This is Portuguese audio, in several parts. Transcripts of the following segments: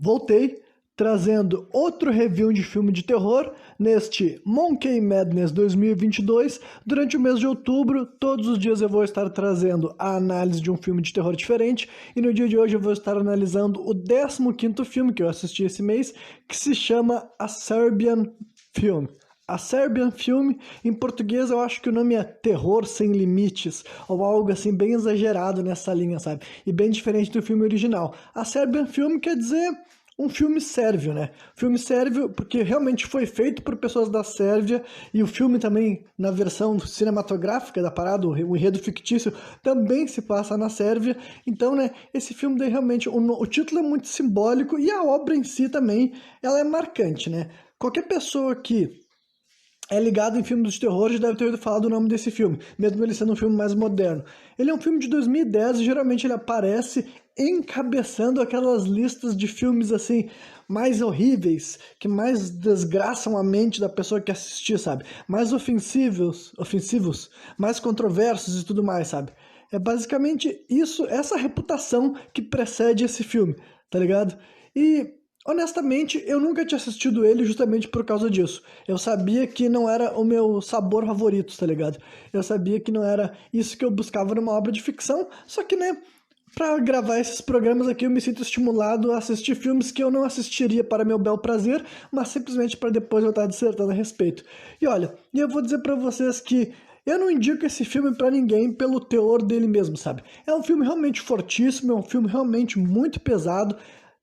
Voltei trazendo outro review de filme de terror neste Monkey Madness 2022. Durante o mês de outubro, todos os dias eu vou estar trazendo a análise de um filme de terror diferente, e no dia de hoje eu vou estar analisando o 15º filme que eu assisti esse mês, que se chama A Serbian Film. A Serbian Film, em português eu acho que o nome é Terror Sem Limites, ou algo assim bem exagerado nessa linha, sabe? E bem diferente do filme original. A Serbian Film quer dizer um filme sérvio, né? Filme sérvio porque realmente foi feito por pessoas da Sérvia, e o filme também, na versão cinematográfica da parada, o enredo fictício, também se passa na Sérvia. Então, né, esse filme daí realmente, o título é muito simbólico e a obra em si também, ela é marcante, né? Qualquer pessoa que é ligado em filmes de terror já deve ter ouvido falar do nome desse filme, mesmo ele sendo um filme mais moderno. Ele é um filme de 2010 e geralmente ele aparece encabeçando aquelas listas de filmes assim mais horríveis, que mais desgraçam a mente da pessoa que assistir, sabe? Mais ofensivos, mais controversos e tudo mais, sabe? É basicamente isso, essa reputação que precede esse filme, tá ligado? E honestamente, eu nunca tinha assistido ele justamente por causa disso. Eu sabia que não era o meu sabor favorito, tá ligado? Eu sabia que não era isso que eu buscava numa obra de ficção, só que, né, pra gravar esses programas aqui eu me sinto estimulado a assistir filmes que eu não assistiria para meu bel prazer, mas simplesmente para depois eu estar dissertando a respeito. E olha, eu vou dizer pra vocês que eu não indico esse filme pra ninguém pelo teor dele mesmo, sabe? É um filme realmente fortíssimo, é um filme realmente muito pesado.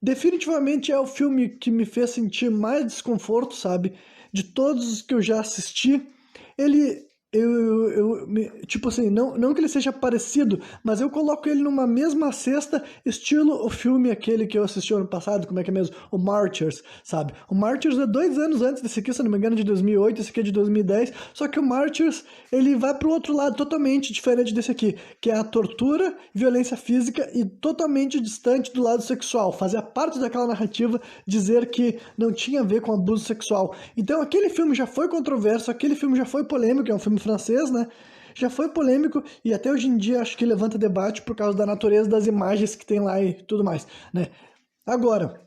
Definitivamente é o filme que me fez sentir mais desconforto, sabe? De todos os que eu já assisti, ele... tipo assim, não que ele seja parecido, mas eu coloco ele numa mesma cesta, estilo o filme aquele que eu assisti ano passado, como é que é mesmo? O Martyrs, sabe? O Martyrs é 2 anos antes desse aqui, se não me engano, de 2008, esse aqui é de 2010, só que o Martyrs, ele vai pro outro lado totalmente diferente desse aqui, que é a tortura, violência física e totalmente distante do lado sexual, fazia parte daquela narrativa dizer que não tinha a ver com abuso sexual. Então aquele filme já foi controverso, aquele filme já foi polêmico, é um filme francês, né? Já foi polêmico e até hoje em dia acho que levanta debate por causa da natureza das imagens que tem lá e tudo mais, né? Agora,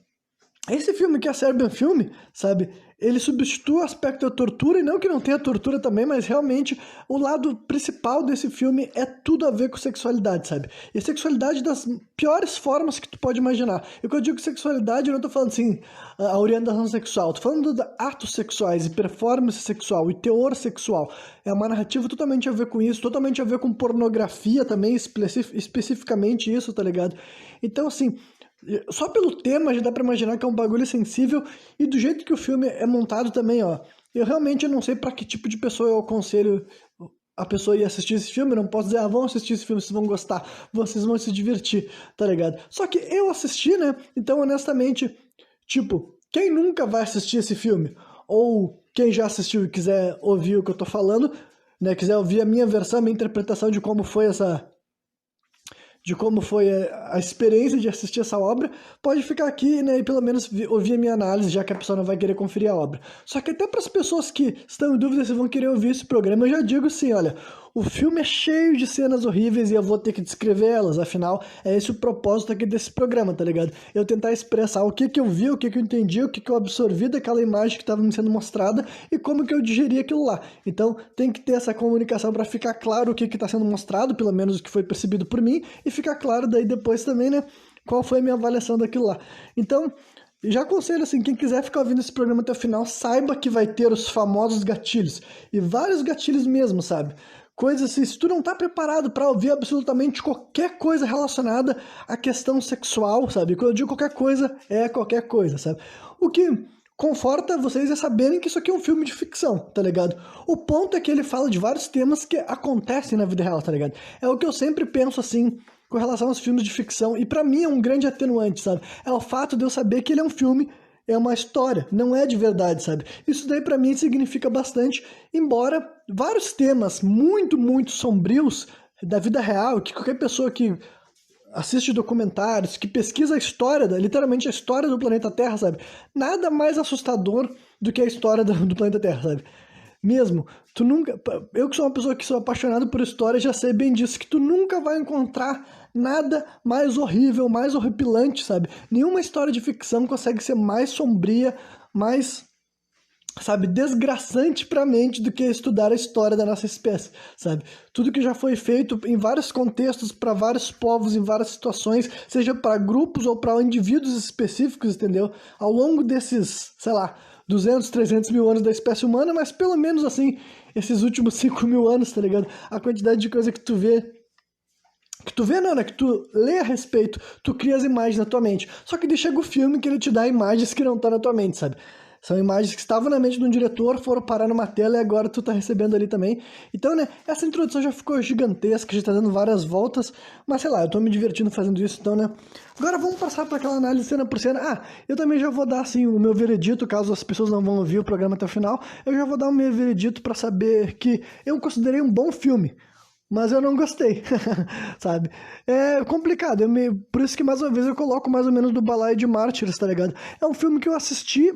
esse filme que é a Serbian Film, sabe? Ele substitui o aspecto da tortura, e não que não tenha tortura também, mas realmente o lado principal desse filme é tudo a ver com sexualidade, sabe? E sexualidade das piores formas que tu pode imaginar. E quando eu digo sexualidade, eu não tô falando assim, a orientação sexual, tô falando de atos sexuais e performance sexual e teor sexual. É uma narrativa totalmente a ver com isso, totalmente a ver com pornografia também, especificamente isso, tá ligado? Então, assim, só pelo tema já dá pra imaginar que é um bagulho sensível, e do jeito que o filme é montado também, ó. Eu realmente não sei pra que tipo de pessoa eu aconselho a pessoa ir assistir esse filme, eu não posso dizer, vão assistir esse filme, vocês vão gostar, vocês vão se divertir, tá ligado? Só que eu assisti, né? Então, honestamente, tipo, quem nunca vai assistir esse filme? Ou quem já assistiu e quiser ouvir o que eu tô falando, né? Quiser ouvir a minha versão, a minha interpretação de como foi a experiência de assistir essa obra, pode ficar aqui, né, e pelo menos ouvir a minha análise, já que a pessoa não vai querer conferir a obra. Só que até para as pessoas que estão em dúvida se vão querer ouvir esse programa, eu já digo assim, olha, o filme é cheio de cenas horríveis e eu vou ter que descrever elas, afinal, é esse o propósito aqui desse programa, tá ligado? Eu tentar expressar o que eu vi, o que eu entendi, o que eu absorvi daquela imagem que estava me sendo mostrada e como que eu digeri aquilo lá. Então, tem que ter essa comunicação para ficar claro o que está sendo mostrado, pelo menos o que foi percebido por mim, e ficar claro daí depois também, né, qual foi a minha avaliação daquilo lá. Então, já aconselho assim, quem quiser ficar ouvindo esse programa até o final, saiba que vai ter os famosos gatilhos, e vários gatilhos mesmo, sabe? Coisas assim, se tu não tá preparado para ouvir absolutamente qualquer coisa relacionada à questão sexual, sabe? Quando eu digo qualquer coisa, é qualquer coisa, sabe? O que conforta vocês é saberem que isso aqui é um filme de ficção, tá ligado? O ponto é que ele fala de vários temas que acontecem na vida real, tá ligado? É o que eu sempre penso assim, com relação aos filmes de ficção, e pra mim é um grande atenuante, sabe? É o fato de eu saber que ele é um filme, é uma história, não é de verdade, sabe? Isso daí pra mim significa bastante, embora vários temas muito, muito sombrios da vida real, que qualquer pessoa que assiste documentários, que pesquisa a história, literalmente a história do planeta Terra, sabe? Nada mais assustador do que a história do planeta Terra, sabe? Mesmo, tu nunca... Eu que sou uma pessoa que sou apaixonado por história, já sei bem disso, que tu nunca vai encontrar nada mais horrível, mais horripilante, sabe? Nenhuma história de ficção consegue ser mais sombria, mais, sabe, desgraçante para a mente do que estudar a história da nossa espécie, sabe? Tudo que já foi feito em vários contextos, para vários povos, em várias situações, seja para grupos ou para indivíduos específicos, entendeu? Ao longo desses, sei lá, 200, 300 mil anos da espécie humana, mas pelo menos assim, esses últimos 5 mil anos, tá ligado? A quantidade de coisa que tu vê não, né? Que tu lê a respeito, tu cria as imagens na tua mente. Só que daí chega o filme que ele te dá imagens que não estão na tua mente, sabe? São imagens que estavam na mente de um diretor, foram parar numa tela e agora tu tá recebendo ali também. Então, né, essa introdução já ficou gigantesca, já tá dando várias voltas, mas sei lá, eu tô me divertindo fazendo isso, então, né. Agora vamos passar para aquela análise cena por cena. Ah, eu também já vou dar, assim, o meu veredito, caso as pessoas não vão ouvir o programa até o final, eu já vou dar o meu veredito para saber que eu considerei um bom filme. Mas eu não gostei, sabe? É complicado, por isso que mais uma vez eu coloco mais ou menos do Balaio de Mártires, tá ligado? É um filme que eu assisti,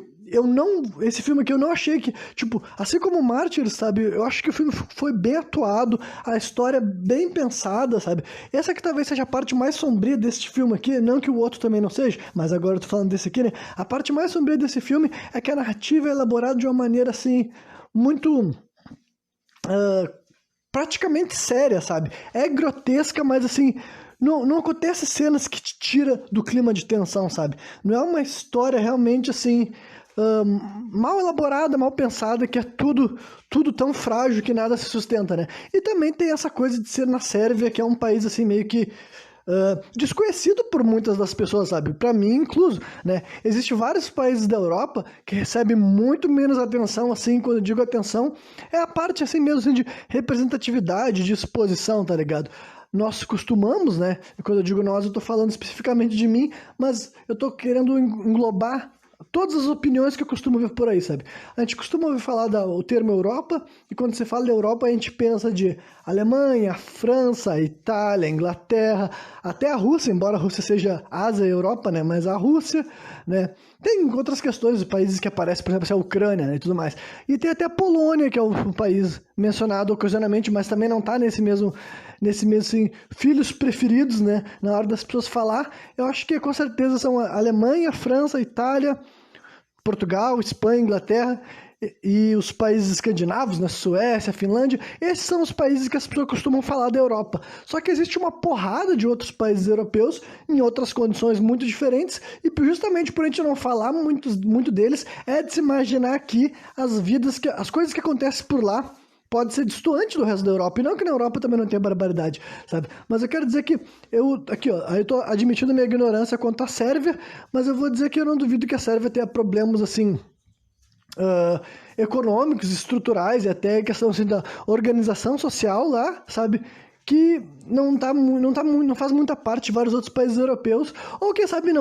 esse filme aqui eu não achei que, tipo, assim como Mártires, sabe? Eu acho que o filme foi bem atuado, a história bem pensada, sabe? Essa que talvez seja a parte mais sombria desse filme aqui, não que o outro também não seja, mas agora eu tô falando desse aqui, né? A parte mais sombria desse filme é que a narrativa é elaborada de uma maneira, assim, muito praticamente séria, sabe? É grotesca, mas assim, não acontece cenas que te tira do clima de tensão, sabe? Não é uma história realmente assim, mal elaborada, mal pensada, que é tudo tão frágil que nada se sustenta, né? E também tem essa coisa de ser na Sérvia, que é um país assim meio que desconhecido por muitas das pessoas, sabe? Para mim, incluso, né? Existem vários países da Europa que recebem muito menos atenção, assim, quando eu digo atenção, é a parte, assim, mesmo assim, de representatividade, de exposição, tá ligado? Nós costumamos, né? E quando eu digo nós, eu tô falando especificamente de mim, mas eu tô querendo englobar todas as opiniões que eu costumo ver por aí, sabe? A gente costuma ouvir falar o termo Europa, e quando você fala da Europa, a gente pensa de Alemanha, França, Itália, Inglaterra, até a Rússia, embora a Rússia seja Ásia e Europa, né? Mas a Rússia, né? Tem outras questões, países que aparecem, por exemplo, a Ucrânia, né? E tudo mais. E tem até a Polônia, que é um país mencionado ocasionalmente, mas também não está nesse mesmo assim, filhos preferidos, né? Na hora das pessoas falar, eu acho que com certeza são a Alemanha, França, Itália, Portugal, Espanha, Inglaterra e os países escandinavos, né? Suécia, Finlândia, esses são os países que as pessoas costumam falar da Europa. Só que existe uma porrada de outros países europeus em outras condições muito diferentes e justamente por a gente não falar muito deles, é de se imaginar que as coisas que acontecem por lá pode ser distoante do resto da Europa, e não que na Europa também não tenha barbaridade, sabe? Mas eu quero dizer que aqui ó, eu tô admitindo a minha ignorância quanto à Sérvia, mas eu vou dizer que eu não duvido que a Sérvia tenha problemas, assim, econômicos, estruturais, e até questão, assim, da organização social lá, sabe? Que não faz muita parte de vários outros países europeus, ou quem sabe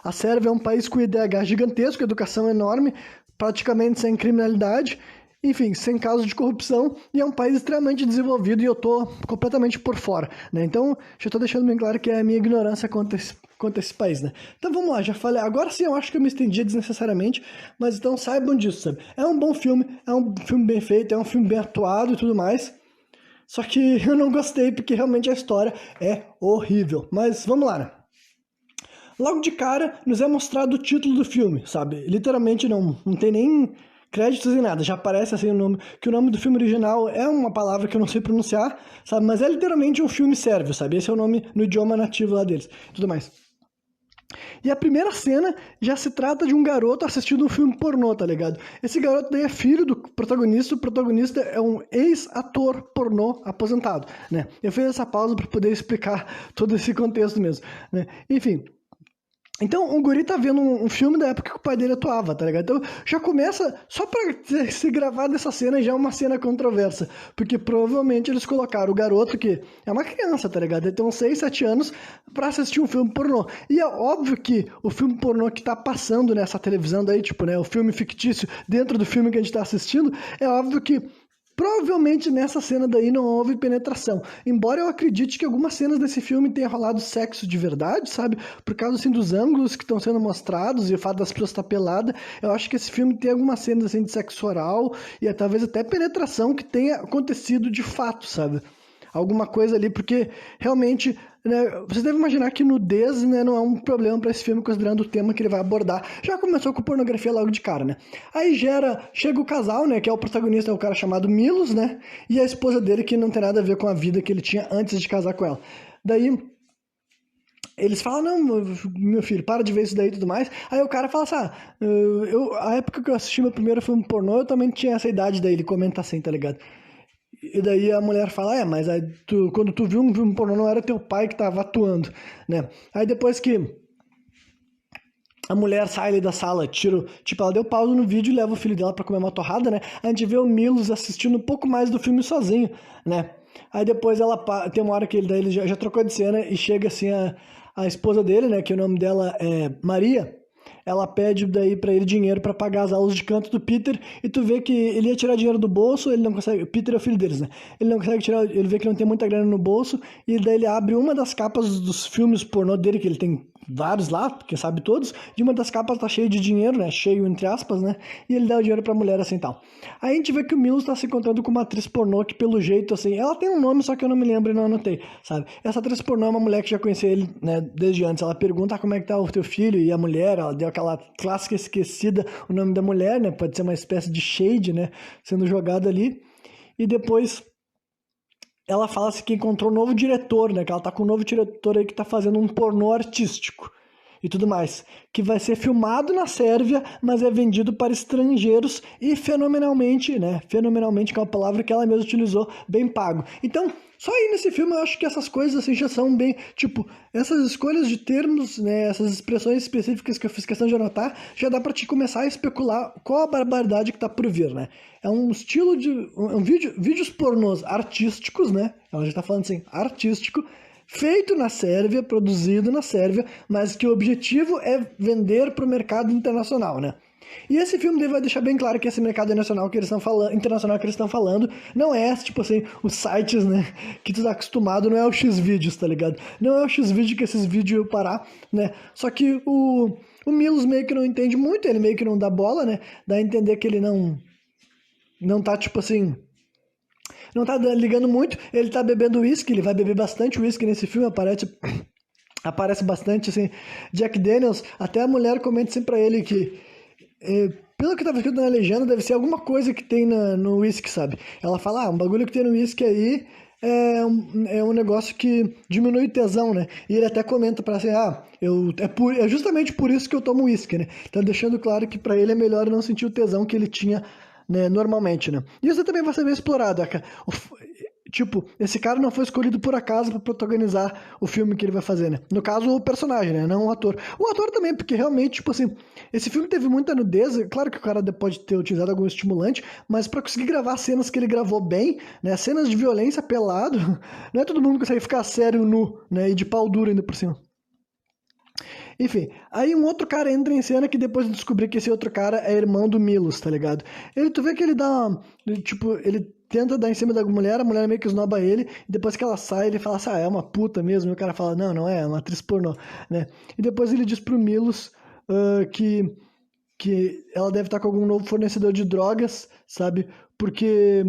a Sérvia é um país com IDH gigantesco, educação enorme, praticamente sem criminalidade, enfim, sem casos de corrupção, e é um país extremamente desenvolvido e eu tô completamente por fora, né? Então, já tô deixando bem claro que é a minha ignorância quanto a esse país, né? Então vamos lá, já falei, agora sim eu acho que eu me estendi desnecessariamente, mas então saibam disso, sabe? É um bom filme, é um filme bem feito, é um filme bem atuado e tudo mais, só que eu não gostei porque realmente a história é horrível, mas vamos lá, né? Logo de cara, nos é mostrado o título do filme, sabe? Literalmente não tem nem créditos em nada, já aparece assim o nome, que o nome do filme original é uma palavra que eu não sei pronunciar, sabe? Mas é literalmente um filme sérvio, sabe? Esse é o nome no idioma nativo lá deles, tudo mais. E a primeira cena já se trata de um garoto assistindo um filme pornô, tá ligado? Esse garoto daí é filho do protagonista, o protagonista é um ex-ator pornô aposentado, né? Eu fiz essa pausa para poder explicar todo esse contexto mesmo, né? Enfim. Então, o guri tá vendo um filme da época que o pai dele atuava, tá ligado? Então, já começa, só pra se gravar dessa cena, já é uma cena controversa. Porque provavelmente eles colocaram o garoto, que é uma criança, tá ligado? Ele tem uns 6, 7 anos, pra assistir um filme pornô. E é óbvio que o filme pornô que tá passando nessa televisão daí, tipo, né? O filme fictício dentro do filme que a gente tá assistindo, é óbvio que provavelmente nessa cena daí não houve penetração. Embora eu acredite que algumas cenas desse filme tenha rolado sexo de verdade, sabe? Por causa, assim, dos ângulos que estão sendo mostrados e o fato das pessoas estar pelada, eu acho que esse filme tem algumas cenas, assim, de sexo oral e talvez até penetração que tenha acontecido de fato, sabe? Alguma coisa ali, porque realmente, né, você deve imaginar que nudez, né, não é um problema para esse filme, considerando o tema que ele vai abordar. Já começou com pornografia logo de cara, né? Aí chega o casal, né, que é o protagonista, é o cara chamado Milos, né, e a esposa dele que não tem nada a ver com a vida que ele tinha antes de casar com ela. Daí eles falam, não, meu filho, para de ver isso daí e tudo mais. Aí o cara fala assim, a época que eu assisti meu primeiro filme pornô, eu também tinha essa idade. Daí ele comenta assim, tá ligado? E daí a mulher fala, mas aí quando tu viu um filme pornô, não era teu pai que tava atuando, né? Aí depois que a mulher sai ali da sala, tipo, ela deu pausa no vídeo e leva o filho dela pra comer uma torrada, né? A gente vê o Milos assistindo um pouco mais do filme sozinho, né? Aí depois tem uma hora que ele já trocou de cena e chega assim a esposa dele, né? Que o nome dela é Maria. Ela pede daí pra ele dinheiro pra pagar as aulas de canto do Peter, e tu vê que ele ia tirar dinheiro do bolso, ele não consegue. O Peter é o filho deles, né? Ele não consegue tirar, ele vê que não tem muita grana no bolso, e daí ele abre uma das capas dos filmes pornô dele, que ele tem vários lá, porque sabe todos, de uma das capas tá cheio de dinheiro, né? Cheio entre aspas, né? E ele dá o dinheiro pra mulher assim e tal. Aí a gente vê que o Milos tá se encontrando com uma atriz pornô que, pelo jeito, assim, ela tem um nome, só que eu não me lembro e não anotei, sabe? Essa atriz pornô é uma mulher que já conhecia ele, né, desde antes. Ela pergunta como é que tá o teu filho, e a mulher, ela deu aquela clássica esquecida, o nome da mulher, né? Pode ser uma espécie de shade, né? Sendo jogado ali. E depois ela fala assim que encontrou um novo diretor, né? Que ela tá com um novo diretor aí que tá fazendo um pornô artístico e tudo mais, que vai ser filmado na Sérvia, mas é vendido para estrangeiros e fenomenalmente, né? Fenomenalmente, que é uma palavra que ela mesma utilizou, bem pago. Então, só aí nesse filme eu acho que essas coisas assim já são bem, tipo, essas escolhas de termos, né, essas expressões específicas que eu fiz questão de anotar, já dá pra te começar a especular qual a barbaridade que tá por vir, né? É um estilo de vídeos pornôs artísticos, né? Ela já tá falando assim, artístico, feito na Sérvia, produzido na Sérvia, mas que o objetivo é vender para o mercado internacional, né? E esse filme vai deixar bem claro que esse mercado internacional que eles estão falando não é, tipo assim, os sites, né, que tu tá acostumado, não é o Xvideos, tá ligado? Não é o Xvideo que esses vídeos iam parar, né? Só que o Milos meio que não entende muito, ele meio que não dá bola, né? Dá a entender que ele não tá, tipo assim, não tá ligando muito, ele tá bebendo uísque, ele vai beber bastante uísque nesse filme, aparece bastante, assim, Jack Daniels, até a mulher comenta assim pra ele que, pelo que tava escrito na legenda, deve ser alguma coisa que tem no uísque, sabe? Ela fala, um bagulho que tem no uísque aí é um negócio que diminui o tesão, né? E ele até comenta pra assim, é justamente por isso que eu tomo uísque, né? Tá deixando claro que pra ele é melhor não sentir o tesão que ele tinha, né, normalmente, né? E isso também vai ser bem explorado, cara. Tipo, esse cara não foi escolhido por acaso para protagonizar o filme que ele vai fazer, né? No caso, o personagem, né? Não o ator. O ator também, porque realmente, tipo assim, esse filme teve muita nudez. Claro que o cara pode ter utilizado algum estimulante, mas para conseguir gravar cenas que ele gravou bem, né? Cenas de violência pelado, não é todo mundo que consegue ficar sério nu, né? E de pau duro ainda por cima. Enfim, aí um outro cara entra em cena que depois de descobrir que esse outro cara é irmão do Milos, tá ligado? Tu vê que ele ele tenta dar em cima da mulher, a mulher meio que esnoba ele, e depois que ela sai, ele fala assim, é uma puta mesmo, e o cara fala, não é uma atriz pornô, né? E depois ele diz pro Milos que ela deve estar com algum novo fornecedor de drogas, sabe? Porque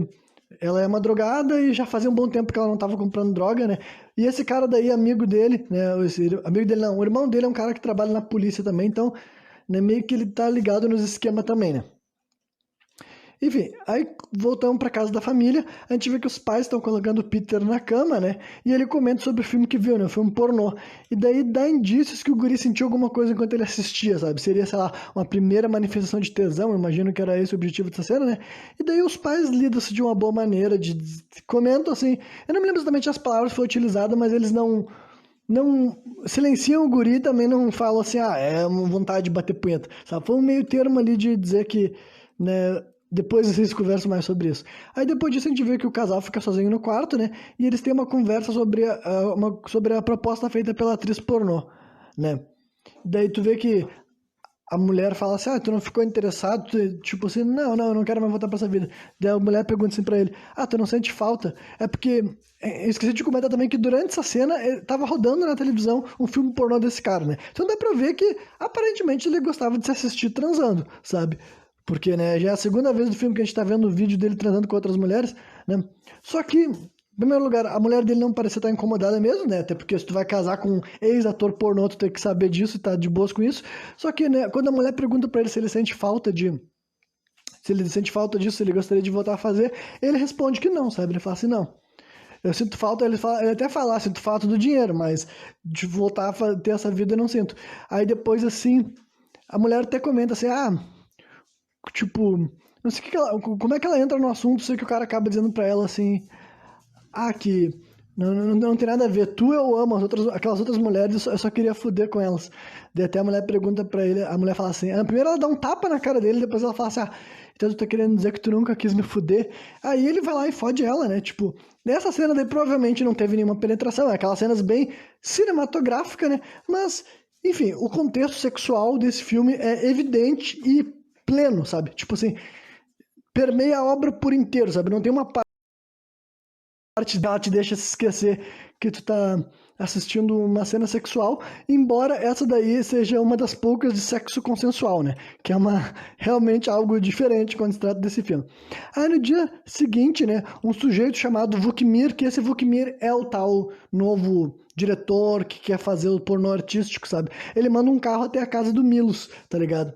ela é uma drogada e já fazia um bom tempo que ela não estava comprando droga, né? E esse cara daí, amigo dele, né? Amigo dele não, o irmão dele é um cara que trabalha na polícia também, então, né, meio que ele tá ligado nos esquemas também, né? Enfim, aí voltamos pra casa da família, a gente vê que os pais estão colocando o Peter na cama, né? E ele comenta sobre o filme que viu, né? O filme pornô. E daí dá indícios que o guri sentiu alguma coisa enquanto ele assistia, sabe? Seria, sei lá, uma primeira manifestação de tesão, eu imagino que era esse o objetivo dessa cena, né? E daí os pais lidam-se de uma boa maneira, comentam assim, eu não me lembro exatamente as palavras que foram utilizadas, mas eles não silenciam o guri, também não falam assim, é uma vontade de bater punheta, sabe? Foi um meio termo ali de dizer que, né, depois vocês conversam mais sobre isso. Aí depois disso a gente vê que o casal fica sozinho no quarto, né? E eles têm uma conversa sobre a proposta feita pela atriz pornô, né? Daí tu vê que a mulher fala assim, tu não ficou interessado? Tipo assim, não, eu não quero mais voltar pra essa vida. Daí a mulher pergunta assim pra ele, tu não sente falta? É porque, eu esqueci de comentar também que durante essa cena, tava rodando na televisão um filme pornô desse cara, né? Então dá pra ver que, aparentemente, ele gostava de se assistir transando, sabe? Porque, né, já é a segunda vez do filme que a gente tá vendo o vídeo dele transando com outras mulheres, né? Só que Em primeiro lugar, a mulher dele não parecia estar incomodada mesmo, né? Até porque se tu vai casar com um ex-ator pornô, tu tem que saber disso e tá de boas com isso. Só que, né, quando a mulher pergunta pra ele se ele sente falta de... Se ele sente falta disso, se ele gostaria de voltar a fazer, ele responde que não, sabe? Ele fala assim, não. Eu sinto falta, ele até fala, sinto falta do dinheiro, mas de voltar a ter essa vida eu não sinto. Aí depois, assim, a mulher até comenta assim, tipo, não sei como é que ela entra no assunto, sei que o cara acaba dizendo pra ela assim, que não tem nada a ver, eu amo aquelas outras mulheres, eu só queria foder com elas. Daí até a mulher pergunta pra ele, a mulher fala assim, primeiro ela dá um tapa na cara dele, depois ela fala assim, então tu tá querendo dizer que tu nunca quis me fuder? Aí ele vai lá e fode ela, né, tipo, nessa cena daí provavelmente não teve nenhuma penetração, é aquelas cenas bem cinematográficas, né, mas, enfim, o contexto sexual desse filme é evidente e pleno, sabe, tipo assim, permeia a obra por inteiro, sabe, não tem uma parte dela te deixa se esquecer que tu tá assistindo uma cena sexual, embora essa daí seja uma das poucas de sexo consensual, né? Que é realmente algo diferente quando se trata desse filme. Aí no dia seguinte, né, um sujeito chamado Vukmir, que esse Vukmir é o tal novo diretor que quer fazer o pornô artístico, sabe? Ele manda um carro até a casa do Milos, tá ligado?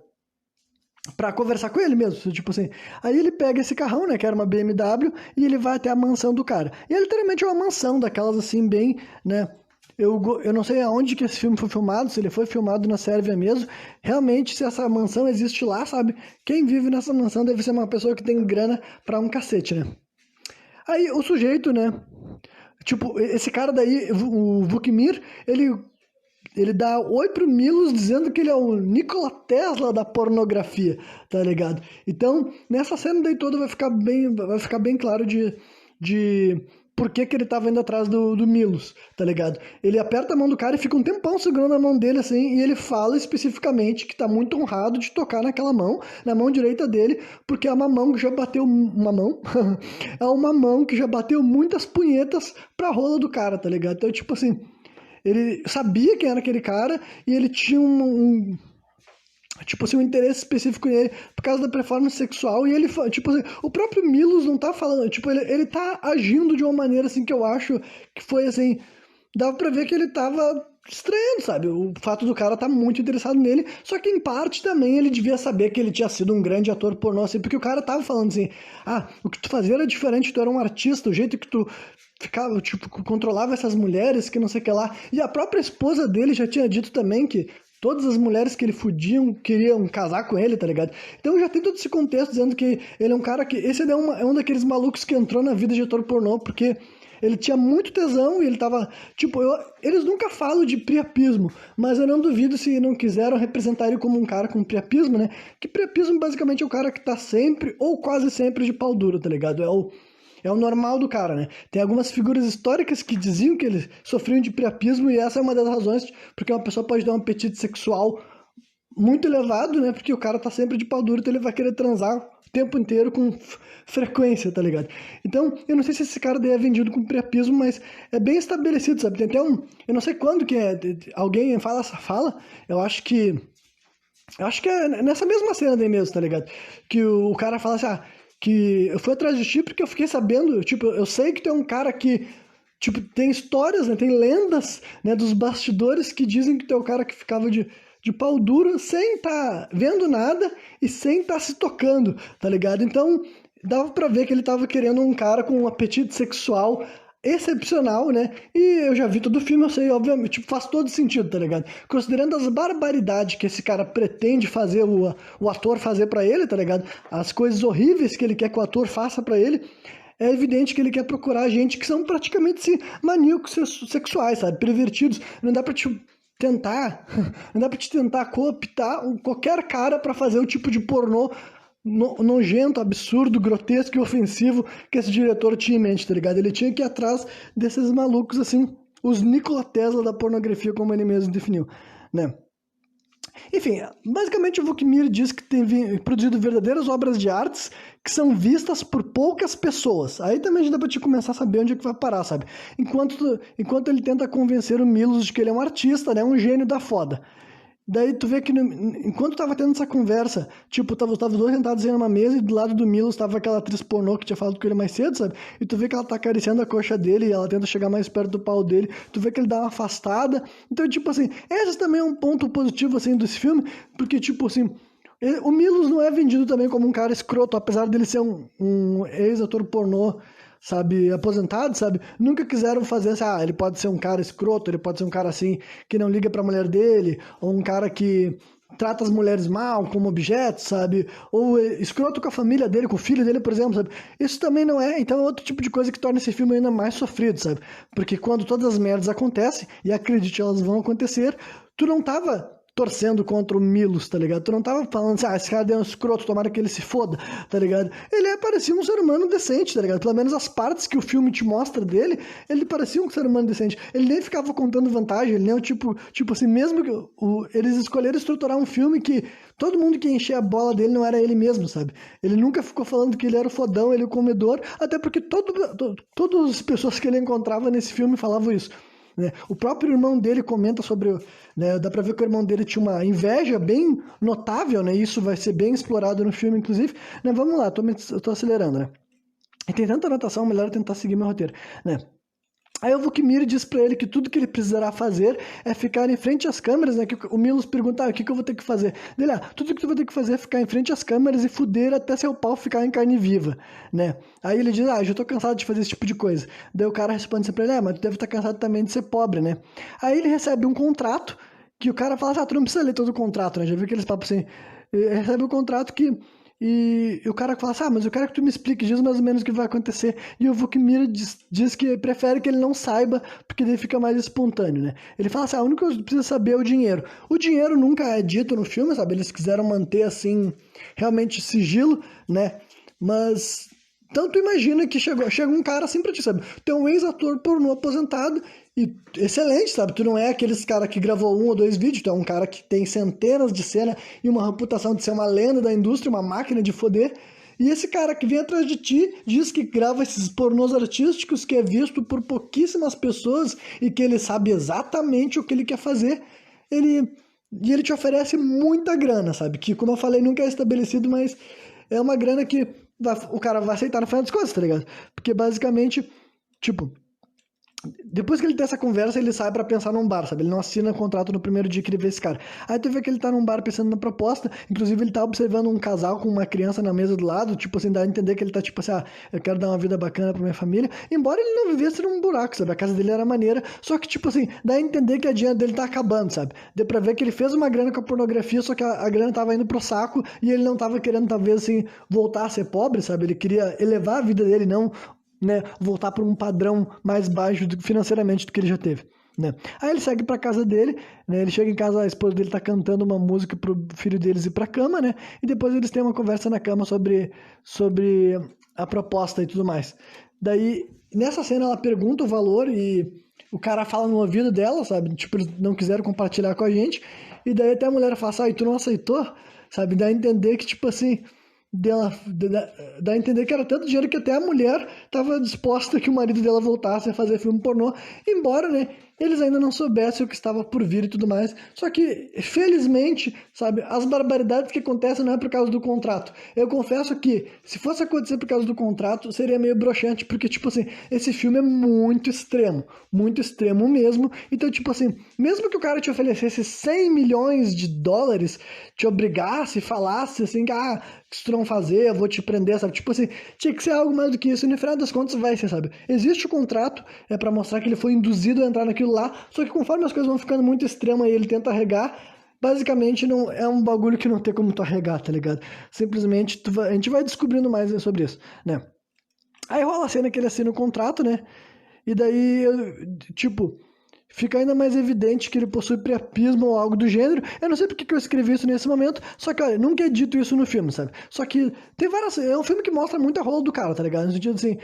Pra conversar com ele mesmo, tipo assim. Aí ele pega esse carrão, né, que era uma BMW, e ele vai até a mansão do cara. E é literalmente uma mansão, daquelas assim, bem, né, eu não sei aonde que esse filme foi filmado, se ele foi filmado na Sérvia mesmo. Realmente, se essa mansão existe lá, sabe, quem vive nessa mansão deve ser uma pessoa que tem grana pra um cacete, né. Aí o sujeito, né, tipo, esse cara daí, o Vukmir, ele dá oi pro Milos dizendo que ele é o Nikola Tesla da pornografia, tá ligado? Então, nessa cena daí toda vai ficar bem claro de por que ele tava indo atrás do Milos, tá ligado? Ele aperta a mão do cara e fica um tempão segurando a mão dele assim, e ele fala especificamente que tá muito honrado de tocar naquela mão, na mão direita dele, porque é uma mão que já bateu é uma mão que já bateu muitas punhetas pra rola do cara, tá ligado? Então, tipo assim, ele sabia quem era aquele cara e ele tinha tipo assim, um interesse específico nele por causa da performance sexual. E ele, tipo assim, o próprio Milos não tá falando, tipo, ele tá agindo de uma maneira assim que eu acho que foi assim, dava pra ver que ele tava estranhando, sabe? O fato do cara tá muito interessado nele, só que em parte também ele devia saber que ele tinha sido um grande ator pornô, assim, porque o cara tava falando assim, o que tu fazia era diferente, tu era um artista, o jeito que tu ficava, tipo, controlava essas mulheres, que não sei o que lá. E a própria esposa dele já tinha dito também que todas as mulheres que ele fudiam queriam casar com ele, tá ligado? Então já tem todo esse contexto dizendo que ele é um cara que... Esse é um daqueles malucos que entrou na vida de ator pornô, porque ele tinha muito tesão e ele tava... Tipo, eles nunca falam de priapismo, mas eu não duvido se não quiseram representar ele como um cara com priapismo, né? Que priapismo basicamente é o cara que tá sempre, ou quase sempre, de pau duro, tá ligado? É o normal do cara, né? Tem algumas figuras históricas que diziam que eles sofriam de priapismo e essa é uma das razões porque uma pessoa pode ter um apetite sexual muito elevado, né? Porque o cara tá sempre de pau duro, então ele vai querer transar o tempo inteiro com frequência, tá ligado? Então, eu não sei se esse cara daí é vendido com priapismo, mas é bem estabelecido, sabe? Tem até eu não sei quando que alguém fala essa fala, eu acho que é nessa mesma cena daí mesmo, tá ligado? Que o cara fala assim, que eu fui atrás de ti porque eu fiquei sabendo, tipo, eu sei que tem um cara que, tipo, tem histórias, né, tem lendas, né, dos bastidores que dizem que tem um cara que ficava de pau duro sem estar vendo nada e sem estar se tocando, tá ligado? Então, dava pra ver que ele tava querendo um cara com um apetite sexual excepcional, né? E eu já vi todo o filme, eu sei, obviamente, tipo, faz todo sentido, tá ligado? Considerando as barbaridades que esse cara pretende fazer, o ator fazer pra ele, tá ligado? As coisas horríveis que ele quer que o ator faça pra ele, é evidente que ele quer procurar gente que são praticamente assim, maníacos sexuais, sabe? Pervertidos. Não dá pra te tentar, não dá pra te tentar cooptar qualquer cara pra fazer o tipo de pornô nojento, absurdo, grotesco e ofensivo que esse diretor tinha em mente, tá ligado? Ele tinha que ir atrás desses malucos, assim, os Nikola Tesla da pornografia, como ele mesmo definiu, né? Enfim, basicamente o Vukmir diz que tem produzido verdadeiras obras de artes que são vistas por poucas pessoas. Aí também já dá pra te começar a saber onde é que vai parar, sabe? Enquanto ele tenta convencer o Milos de que ele é um artista, né? Um gênio da foda. Daí tu vê que enquanto tava tendo essa conversa, tipo, tava os dois sentados aí numa mesa e do lado do Milos tava aquela atriz pornô que tinha falado com ele mais cedo, sabe? E tu vê que ela tá acariciando a coxa dele e ela tenta chegar mais perto do pau dele. Tu vê que ele dá uma afastada. Então, tipo assim, esse também é um ponto positivo, assim, desse filme, porque, tipo assim, o Milos não é vendido também como um cara escroto, apesar dele ser um ex-ator pornô, sabe, aposentado, sabe? Nunca quiseram fazer assim, ele pode ser um cara escroto, ele pode ser um cara assim, que não liga pra mulher dele, ou um cara que trata as mulheres mal, como objetos, sabe? Ou escroto com a família dele, com o filho dele, por exemplo, sabe? Isso também não é, então é outro tipo de coisa que torna esse filme ainda mais sofrido, sabe? Porque quando todas as merdas acontecem, e acredite, elas vão acontecer, tu não tava torcendo contra o Milos, tá ligado? Tu não tava falando assim, esse cara deu um escroto, tomara que ele se foda, tá ligado? Ele parecia um ser humano decente, tá ligado? Pelo menos as partes que o filme te mostra dele, ele parecia um ser humano decente. Ele nem ficava contando vantagem, ele nem o tipo assim, mesmo que eles escolheram estruturar um filme que todo mundo que enchia a bola dele não era ele mesmo, sabe? Ele nunca ficou falando que ele era o fodão, ele o comedor, até porque todas as pessoas que ele encontrava nesse filme falavam isso. Né? O próprio irmão dele comenta sobre, né, dá pra ver que o irmão dele tinha uma inveja bem notável, né? Isso vai ser bem explorado no filme, inclusive. Né? Vamos lá, eu tô acelerando, né? E tem tanta anotação, melhor tentar seguir meu roteiro, né? Aí o Vukmir diz pra ele que tudo que ele precisará fazer é ficar em frente às câmeras, né? Que o Milos pergunta, o que eu vou ter que fazer? Ele, tudo que tu vai ter que fazer é ficar em frente às câmeras e fuder até seu pau ficar em carne viva, né? Aí ele diz, já tô cansado de fazer esse tipo de coisa. Daí o cara responde sempre pra ele, mas tu deve estar cansado também de ser pobre, né? Aí ele recebe um contrato, que o cara fala tu não precisa ler todo o contrato, né? Já viu aqueles papos assim? Ele recebe um contrato que... E o cara fala assim, mas eu quero que tu me explique, diz mais ou menos o que vai acontecer. E o Vukmir diz que prefere que ele não saiba, porque daí fica mais espontâneo, né? Ele fala assim, a única coisa que precisa saber é o dinheiro. O dinheiro nunca é dito no filme, sabe? Eles quiseram manter, assim, realmente sigilo, né? Mas... Então tu imagina que chega um cara assim pra ti, sabe? Tu é um ex-ator pornô aposentado e excelente, sabe? Tu não é aqueles cara que gravou 1 ou 2 vídeos, tu é um cara que tem centenas de cenas e uma reputação de ser uma lenda da indústria, uma máquina de foder. E esse cara que vem atrás de ti diz que grava esses pornôs artísticos que é visto por pouquíssimas pessoas e que ele sabe exatamente o que ele quer fazer. E ele te oferece muita grana, sabe? Que, como eu falei, nunca é estabelecido, mas é uma grana que o cara vai aceitar no final das contas, tá ligado? Porque basicamente, tipo, depois que ele tem essa conversa, ele sai pra pensar num bar, sabe? Ele não assina contrato no primeiro dia que ele vê esse cara. Aí tu vê que ele tá num bar pensando na proposta, inclusive ele tá observando um casal com uma criança na mesa do lado, tipo assim, dá a entender que ele tá tipo assim, eu quero dar uma vida bacana pra minha família, embora ele não vivesse num buraco, sabe? A casa dele era maneira, só que tipo assim, dá a entender que a dinheiro dele tá acabando, sabe? Deu pra ver que ele fez uma grana com a pornografia, só que a grana tava indo pro saco e ele não tava querendo, talvez assim, voltar a ser pobre, sabe? Ele queria elevar a vida dele, não... né, voltar para um padrão mais baixo financeiramente do que ele já teve, né? Aí ele segue para casa dele, né? Ele chega em casa, a esposa dele tá cantando uma música pro filho deles ir para cama, né? E depois eles têm uma conversa na cama sobre a proposta e tudo mais. Daí, nessa cena ela pergunta o valor e o cara fala no ouvido dela, sabe? Tipo, eles não quiseram compartilhar com a gente. E daí até a mulher fala, e tu não aceitou? Sabe? Dá a entender que, tipo assim, dá a entender que era tanto dinheiro que até a mulher estava disposta que o marido dela voltasse a fazer filme pornô, embora, né, eles ainda não soubessem o que estava por vir e tudo mais. Só que, felizmente, sabe, as barbaridades que acontecem não é por causa do contrato. Eu confesso que, se fosse acontecer por causa do contrato, seria meio broxante, porque, tipo assim, esse filme é muito extremo mesmo. Então, tipo assim, mesmo que o cara te oferecesse 100 milhões de dólares, te obrigasse, falasse assim, que, se tu não fazer, eu vou te prender, sabe? Tipo assim, tinha que ser algo mais do que isso. E no final das contas vai ser, sabe? Existe o contrato, é pra mostrar que ele foi induzido a entrar naquilo lá, só que conforme as coisas vão ficando muito extremas e ele tenta arregar, basicamente não é um bagulho que não tem como tu arregar, tá ligado? Simplesmente a gente vai descobrindo mais sobre isso, né? Aí rola a cena que ele assina o contrato, né? E daí, tipo, fica ainda mais evidente que ele possui priapismo ou algo do gênero. Eu não sei porque que eu escrevi isso nesse momento, só que, olha, nunca é dito isso no filme, sabe? Só que tem várias... É um filme que mostra muita rola do cara, tá ligado? No sentido assim,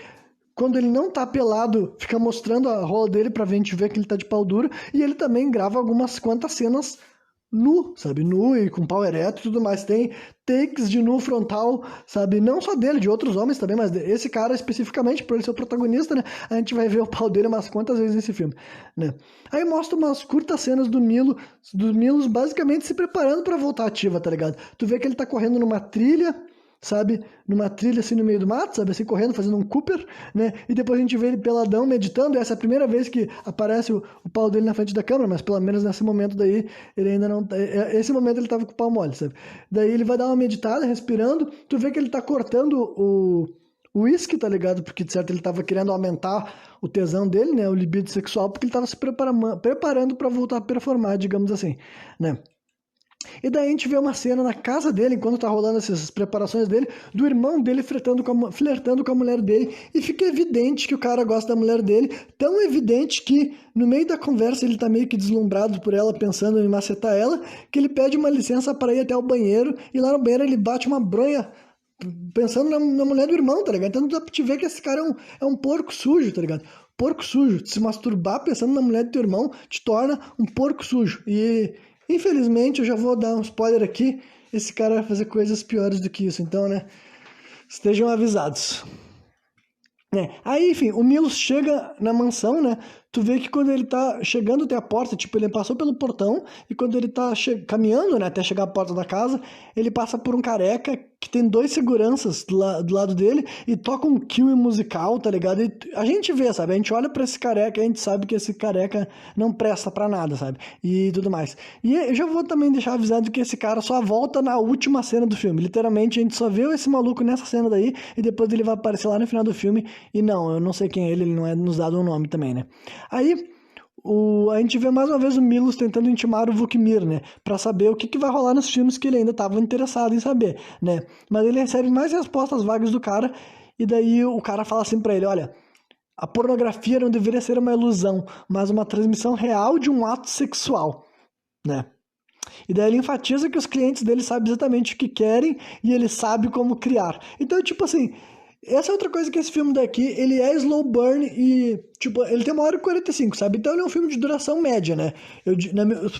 quando ele não tá pelado, fica mostrando a rola dele pra gente ver que ele tá de pau duro, e ele também grava algumas quantas cenas nu, sabe? Nu e com pau ereto e tudo mais. Tem takes de nu frontal, sabe? Não só dele, de outros homens também, mas esse cara especificamente, por ele ser o protagonista, né? A gente vai ver o pau dele umas quantas vezes nesse filme, né? Aí mostra umas curtas cenas do Milos basicamente se preparando pra voltar ativa, tá ligado? Tu vê que ele tá correndo numa trilha, sabe? Numa trilha assim no meio do mato, sabe? Assim correndo, fazendo um Cooper, né? E depois a gente vê ele peladão, meditando. Essa é a primeira vez que aparece o pau dele na frente da câmera, mas pelo menos nesse momento daí, ele ainda não... Esse momento ele tava com o pau mole, sabe? Daí ele vai dar uma meditada, respirando. Tu vê que ele tá cortando o uísque, tá ligado? Porque, de certo, ele tava querendo aumentar o tesão dele, né? O libido sexual, porque ele tava se preparando pra voltar a performar, digamos assim, né? E daí a gente vê uma cena na casa dele, enquanto tá rolando essas preparações dele, do irmão dele flertando com a mulher dele, e fica evidente que o cara gosta da mulher dele, tão evidente que no meio da conversa ele tá meio que deslumbrado por ela, pensando em macetar ela, que ele pede uma licença para ir até o banheiro, e lá no banheiro ele bate uma bronha pensando na mulher do irmão, tá ligado? Então dá pra te ver que esse cara é um porco sujo, tá ligado? Porco sujo. Se masturbar pensando na mulher do teu irmão te torna um porco sujo. E infelizmente, eu já vou dar um spoiler aqui, esse cara vai fazer coisas piores do que isso, então, né, estejam avisados. Aí, enfim, o Milos chega na mansão, né, tu vê que quando ele tá chegando até a porta, tipo, ele passou pelo portão, e quando ele tá caminhando, né, até chegar à porta da casa, ele passa por um careca que tem 2 seguranças do lado dele, e toca um kill musical, tá ligado? E a gente vê, sabe? A gente olha pra esse careca e a gente sabe que esse careca não presta pra nada, sabe? E tudo mais. E eu já vou também deixar avisado que esse cara só volta na última cena do filme. Literalmente, a gente só vê esse maluco nessa cena daí, e depois ele vai aparecer lá no final do filme, e não, eu não sei quem é ele não é nos dado um nome também, né? Aí, a gente vê mais uma vez o Milos tentando intimar o Vukmir, né? Pra saber o que vai rolar nos filmes que ele ainda estava interessado em saber, né? Mas ele recebe mais respostas vagas do cara, e daí o cara fala assim pra ele, olha, a pornografia não deveria ser uma ilusão, mas uma transmissão real de um ato sexual, né? E daí ele enfatiza que os clientes dele sabem exatamente o que querem e ele sabe como criar. Então, tipo assim, essa é outra coisa que esse filme daqui, ele é slow burn e, tipo, ele tem 1h45, sabe? Então ele é um filme de duração média, né?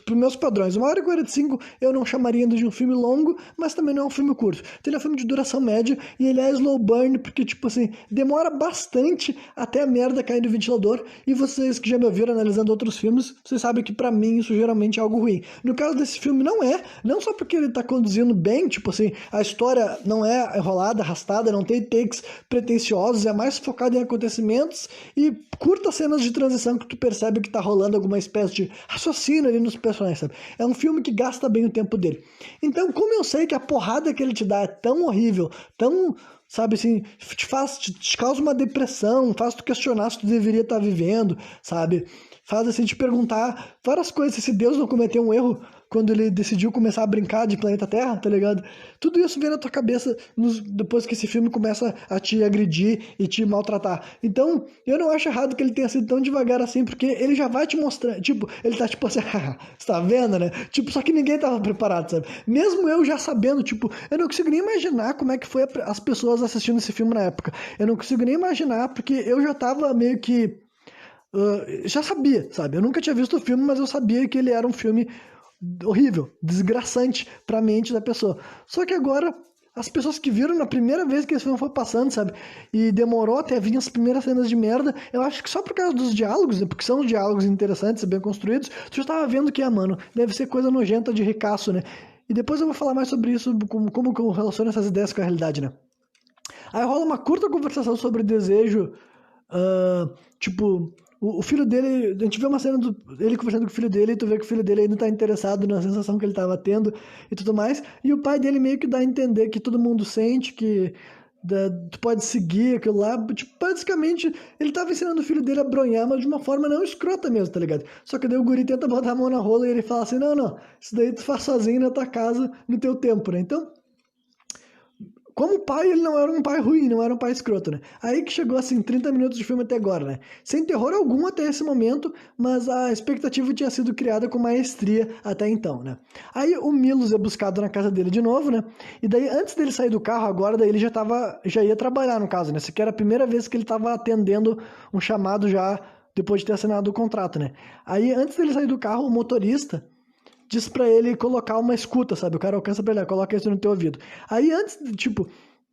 Para meus padrões, 1h45 eu não chamaria ainda de um filme longo, mas também não é um filme curto. Então ele é um filme de duração média e ele é slow burn porque, tipo assim, demora bastante até a merda cair do ventilador. E vocês que já me ouviram analisando outros filmes, vocês sabem que pra mim isso geralmente é algo ruim. No caso desse filme não só porque ele tá conduzindo bem, tipo assim, a história não é enrolada, arrastada, não tem takes pretensiosos, é mais focado em acontecimentos e curtas cenas de transição que tu percebe que tá rolando alguma espécie de raciocínio ali nos personagens, sabe? É um filme que gasta bem o tempo dele. Então, como eu sei que a porrada que ele te dá é tão horrível, tão, sabe assim, te causa uma depressão, faz tu questionar se tu deveria estar vivendo, sabe? Faz assim te perguntar várias coisas, se Deus não cometeu um erro quando ele decidiu começar a brincar de planeta Terra, tá ligado? Tudo isso vem na tua cabeça depois que esse filme começa a te agredir e te maltratar. Então, eu não acho errado que ele tenha sido tão devagar assim, porque ele já vai te mostrar, tipo, ele tá tipo assim, você tá vendo, né? Tipo, só que ninguém tava preparado, sabe? Mesmo eu já sabendo, tipo, eu não consigo nem imaginar como é que foi as pessoas assistindo esse filme na época. Eu não consigo nem imaginar, porque eu já tava meio que já sabia, sabe? Eu nunca tinha visto o filme, mas eu sabia que ele era um filme horrível, desgraçante pra mente da pessoa. Só que agora, as pessoas que viram na primeira vez que esse filme foi passando, sabe? E demorou até vir as primeiras cenas de merda, eu acho que só por causa dos diálogos, né? Porque são diálogos interessantes e bem construídos, tu já tava vendo que, mano, deve ser coisa nojenta de ricaço, né? E depois eu vou falar mais sobre isso, como que eu relaciono essas ideias com a realidade, né? Aí rola uma curta conversação sobre desejo, tipo, o filho dele, a gente vê uma cena dele conversando com o filho dele, e tu vê que o filho dele ainda tá interessado na sensação que ele tava tendo e tudo mais, e o pai dele meio que dá a entender que todo mundo sente, que tu pode seguir aquilo lá, tipo, basicamente, ele tava ensinando o filho dele a bronhar, mas de uma forma não escrota mesmo, tá ligado? Só que daí o guri tenta botar a mão na rola e ele fala assim, não, isso daí tu faz sozinho na tua casa, no teu tempo, né? Então, como pai, ele não era um pai ruim, não era um pai escroto, né? Aí que chegou, assim, 30 minutos de filme até agora, né? Sem terror algum até esse momento, mas a expectativa tinha sido criada com maestria até então, né? Aí o Milos é buscado na casa dele de novo, né? E daí, antes dele sair do carro, agora, daí ele já ia trabalhar, no caso, né? Essa aqui era a primeira vez que ele tava atendendo um chamado já depois de ter assinado o contrato, né? Aí, antes dele sair do carro, o motorista diz pra ele colocar uma escuta, sabe? O cara alcança pra ele, coloca isso no teu ouvido. Aí antes, tipo,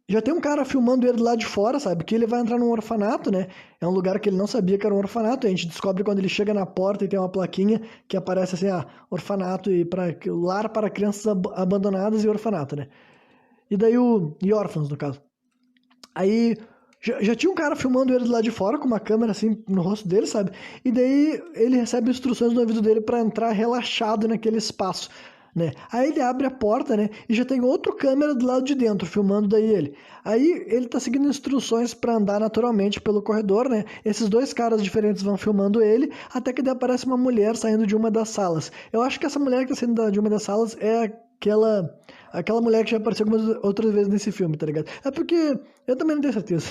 já tem um cara filmando ele lá de fora, sabe? Que ele vai entrar num orfanato, né? É um lugar que ele não sabia que era um orfanato. A gente descobre quando ele chega na porta e tem uma plaquinha que aparece assim, orfanato e lar para crianças abandonadas e orfanato, né? E daí e órfãos, no caso. Aí já tinha um cara filmando ele lá de fora com uma câmera assim no rosto dele, sabe? E daí ele recebe instruções no ouvido dele pra entrar relaxado naquele espaço, né? Aí ele abre a porta, né? E já tem outro câmera do lado de dentro filmando daí ele. Aí ele tá seguindo instruções pra andar naturalmente pelo corredor, né? Esses dois caras diferentes vão filmando ele, até que daí aparece uma mulher saindo de uma das salas. Eu acho que essa mulher que tá saindo de uma das salas é aquela mulher que já apareceu algumas outras vezes nesse filme, tá ligado? É porque eu também não tenho certeza.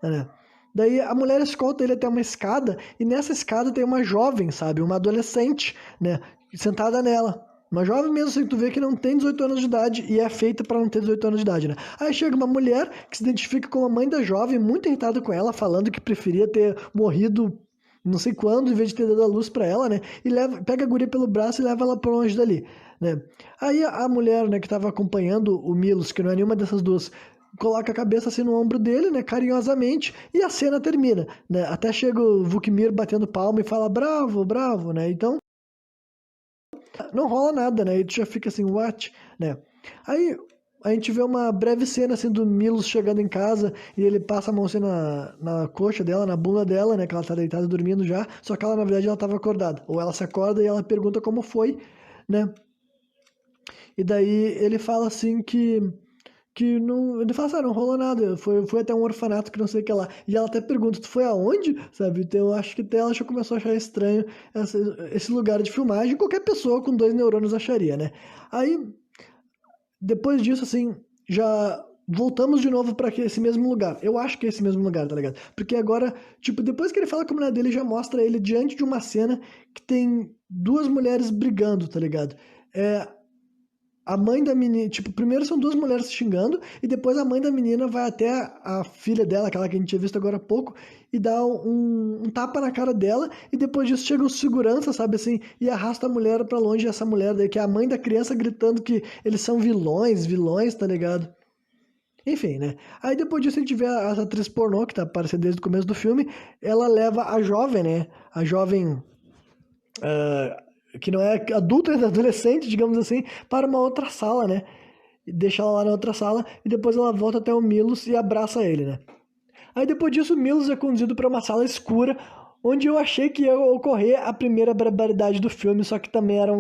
Né? Daí a mulher escolta ele até uma escada, e nessa escada tem uma jovem, sabe? Uma adolescente, né? Sentada nela. Uma jovem mesmo, assim, que tu vê que não tem 18 anos de idade e é feita pra não ter 18 anos de idade, né? Aí chega uma mulher que se identifica como a mãe da jovem, muito irritada com ela, falando que preferia ter morrido não sei quando, em vez de ter dado a luz pra ela, né? E pega a guria pelo braço e leva ela pra longe dali, né? Aí a mulher, né, que tava acompanhando o Milos, que não é nenhuma dessas duas, coloca a cabeça assim no ombro dele, né, carinhosamente, e a cena termina, né? Até chega o Vukmir batendo palma e fala bravo, bravo, né? Então, não rola nada, né? E tu já fica assim, what? Né? Aí a gente vê uma breve cena assim do Milos chegando em casa e ele passa a mão assim na coxa dela, na bunda dela, né? Que ela tá deitada dormindo já, só que ela na verdade ela tava acordada. Ou ela se acorda e ela pergunta como foi, né? E daí ele fala assim que não, ele fala assim, não rolou nada, foi até um orfanato que não sei o que lá. E ela até pergunta, tu foi aonde? Sabe? Então eu acho que até ela já começou a achar estranho esse lugar de filmagem, qualquer pessoa com 2 neurônios acharia, né? Aí, depois disso, assim, já voltamos de novo pra esse mesmo lugar. Eu acho que é esse mesmo lugar, tá ligado? Porque agora, tipo, depois que ele fala com a mulher dele, já mostra ele diante de uma cena que tem duas mulheres brigando, tá ligado? É, a mãe da menina, tipo, primeiro são duas mulheres se xingando, e depois a mãe da menina vai até a filha dela, aquela que a gente tinha visto agora há pouco, e dá um tapa na cara dela, e depois disso chega o segurança, sabe assim, e arrasta a mulher pra longe, e essa mulher daí, que é a mãe da criança, gritando que eles são vilões, tá ligado? Enfim, né? Aí depois disso a gente vê a atriz pornô, que tá aparecendo desde o começo do filme, ela leva a jovem, né? A jovem que não é adulta, é adolescente, digamos assim, para uma outra sala, né? E deixa ela lá na outra sala e depois ela volta até o Milos e abraça ele, né? Aí depois disso o Milos é conduzido para uma sala escura, onde eu achei que ia ocorrer a primeira barbaridade do filme, só que também era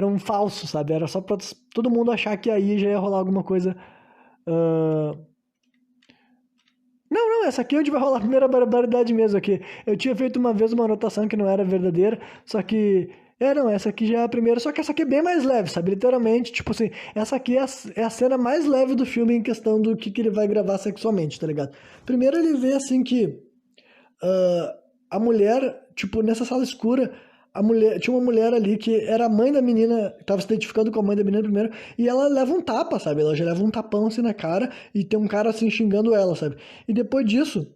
um falso, sabe? Era só pra todo mundo achar que aí já ia rolar alguma coisa. ah, Não, não, essa aqui é onde vai rolar a primeira barbaridade mesmo aqui. Eu tinha feito uma vez uma anotação que não era verdadeira, só que. Não, essa aqui já é a primeira, só que essa aqui é bem mais leve, sabe? Literalmente, tipo assim, essa aqui é a cena mais leve do filme em questão do que ele vai gravar sexualmente, tá ligado? Primeiro ele vê assim que a mulher, tipo, nessa sala escura, tinha uma mulher ali que era a mãe da menina, tava se identificando com a mãe da menina primeiro, e ela leva um tapa, sabe? Ela já leva um tapão assim na cara e tem um cara assim xingando ela, sabe? E depois disso,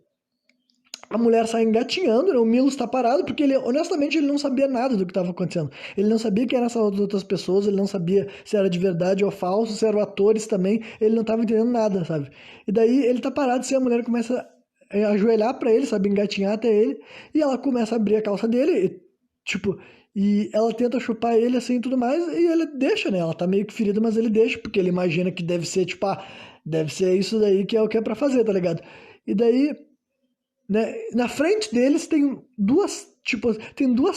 a mulher sai engatinhando, né? O Milos tá parado, porque ele, honestamente, ele não sabia nada do que estava acontecendo. Ele não sabia quem eram essas outras pessoas, ele não sabia se era de verdade ou falso, se eram atores também, ele não tava entendendo nada, sabe? E daí ele tá parado, assim, a mulher começa a ajoelhar pra ele, sabe? Engatinhar até ele, e ela começa a abrir a calça dele, tipo, e ela tenta chupar ele, assim, e tudo mais, e ele deixa, né? Ela tá meio que ferida, mas ele deixa, porque ele imagina que deve ser, tipo, deve ser isso daí que é o que é pra fazer, tá ligado? E daí, né? Na frente deles tem duas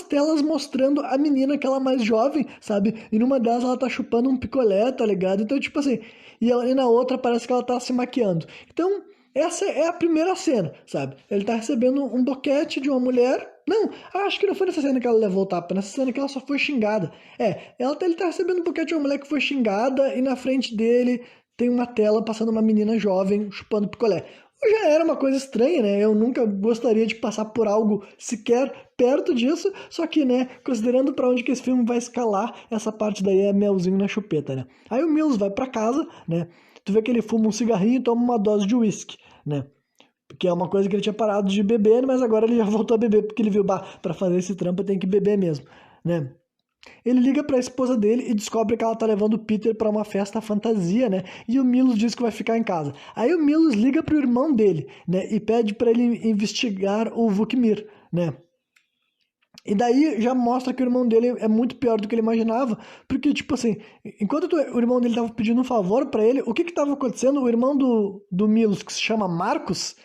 telas mostrando a menina, aquela mais jovem, sabe? E numa delas ela tá chupando um picolé, tá ligado? Então, tipo assim, e na outra parece que ela tá se maquiando. Então, essa é a primeira cena, sabe? Ele tá recebendo um boquete de uma mulher. Não, acho que não foi nessa cena que ela levou o tapa, nessa cena que ela só foi xingada. Ele tá recebendo um boquete de uma mulher que foi xingada e na frente dele tem uma tela passando uma menina jovem chupando picolé. Já era uma coisa estranha, né? Eu nunca gostaria de passar por algo sequer perto disso, só que, né, considerando pra onde que esse filme vai escalar, essa parte daí é melzinho na chupeta, né? Aí o Mills vai pra casa, né? Tu vê que ele fuma um cigarrinho e toma uma dose de uísque, né? Porque é uma coisa que ele tinha parado de beber, mas agora ele já voltou a beber, porque ele viu, bah, pra fazer esse trampo tem que beber mesmo, né? Ele liga pra esposa dele e descobre que ela tá levando o Peter pra uma festa fantasia, né? E o Milos diz que vai ficar em casa. Aí o Milos liga pro irmão dele, né? E pede pra ele investigar o Vukmir, né? E daí já mostra que o irmão dele é muito pior do que ele imaginava, porque, tipo assim, enquanto o irmão dele tava pedindo um favor pra ele, o que que tava acontecendo? O irmão do Milos, que se chama Marcos,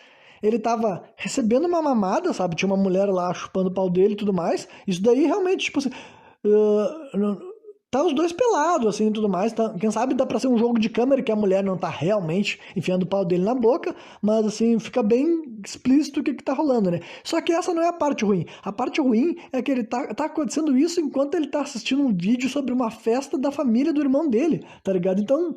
ele tava recebendo uma mamada, sabe? Tinha uma mulher lá chupando o pau dele e tudo mais. Isso daí realmente, tipo assim, tá os dois pelados, assim, e tudo mais. Tá, quem sabe dá pra ser um jogo de câmera que a mulher não tá realmente enfiando o pau dele na boca, mas, assim, fica bem explícito o que que tá rolando, né? Só que essa não é a parte ruim. A parte ruim é que ele tá acontecendo isso enquanto ele tá assistindo um vídeo sobre uma festa da família do irmão dele, tá ligado? Então,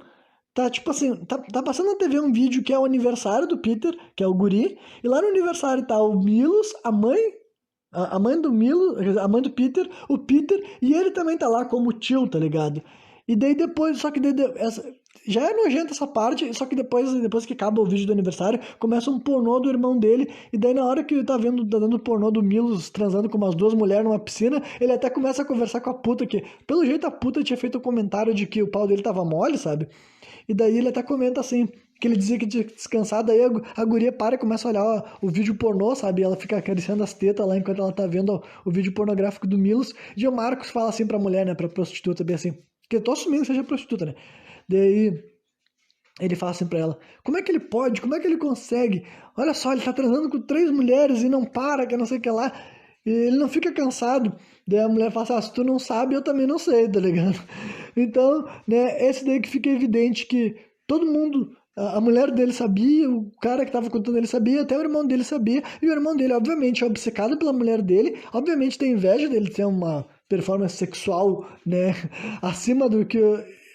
tá tipo assim, tá passando na TV um vídeo que é o aniversário do Peter, que é o guri, e lá no aniversário tá o Milos, a mãe do Milo, quer dizer, a mãe do Peter, o Peter, e ele também tá lá como tio, tá ligado? E daí depois, só que já é nojenta essa parte, só que depois que acaba o vídeo do aniversário, começa um pornô do irmão dele, e daí na hora que ele tá dando pornô do Milos transando com umas duas mulheres numa piscina, ele até começa a conversar com a puta, que pelo jeito a puta tinha feito um comentário de que o pau dele tava mole, sabe? E daí ele até comenta assim, que ele dizia que tinha que descansar, daí a guria para e começa a olhar o vídeo pornô, sabe? E ela fica acariciando as tetas lá enquanto ela tá vendo o vídeo pornográfico do Milos. E o Marcos fala assim pra mulher, né? Pra prostituta, bem assim. Que eu tô assumindo que seja prostituta, né? Daí ele fala assim pra ela: como é que ele pode? Como é que ele consegue? Olha só, ele tá transando com 3 mulheres e não para, que não sei o que lá. E ele não fica cansado. Daí a mulher fala assim: ah, se tu não sabe, eu também não sei, tá ligado? Então, né, esse daí que fica evidente que todo mundo, a mulher dele sabia, o cara que tava contando ele sabia, até o irmão dele sabia, e o irmão dele, obviamente, é obcecado pela mulher dele, obviamente tem inveja dele ter uma performance sexual, né, acima do que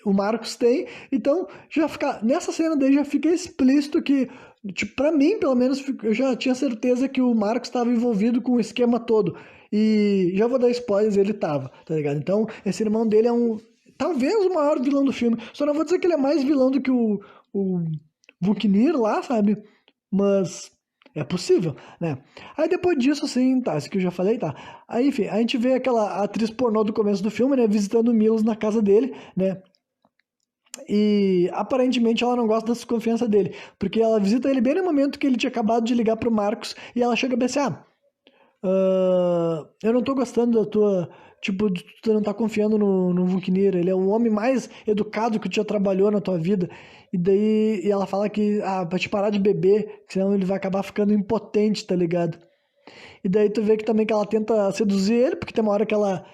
o Marcos tem, então já fica, nessa cena daí já fica explícito que, tipo, pra mim, pelo menos, eu já tinha certeza que o Marcos estava envolvido com o esquema todo, e já vou dar spoilers, ele tava, tá ligado? Então, esse irmão dele é talvez o maior vilão do filme. Só não vou dizer que ele é mais vilão do que o Vuknir lá, sabe? Mas é possível, né? Aí depois disso, assim, tá, isso que eu já falei, tá. Aí, enfim, a gente vê aquela atriz pornô do começo do filme, né? Visitando o Milos na casa dele, né? E aparentemente ela não gosta da desconfiança dele, porque ela visita ele bem no momento que ele tinha acabado de ligar pro Marcos e ela chega bem assim, eu não tô gostando da tua. Tipo, tu não tá confiando no Vuknir. Ele é o homem mais educado que já trabalhou na tua vida. E daí ela fala que, pra te parar de beber, senão ele vai acabar ficando impotente, tá ligado? E daí tu vê que também que ela tenta seduzir ele, porque tem uma hora que ela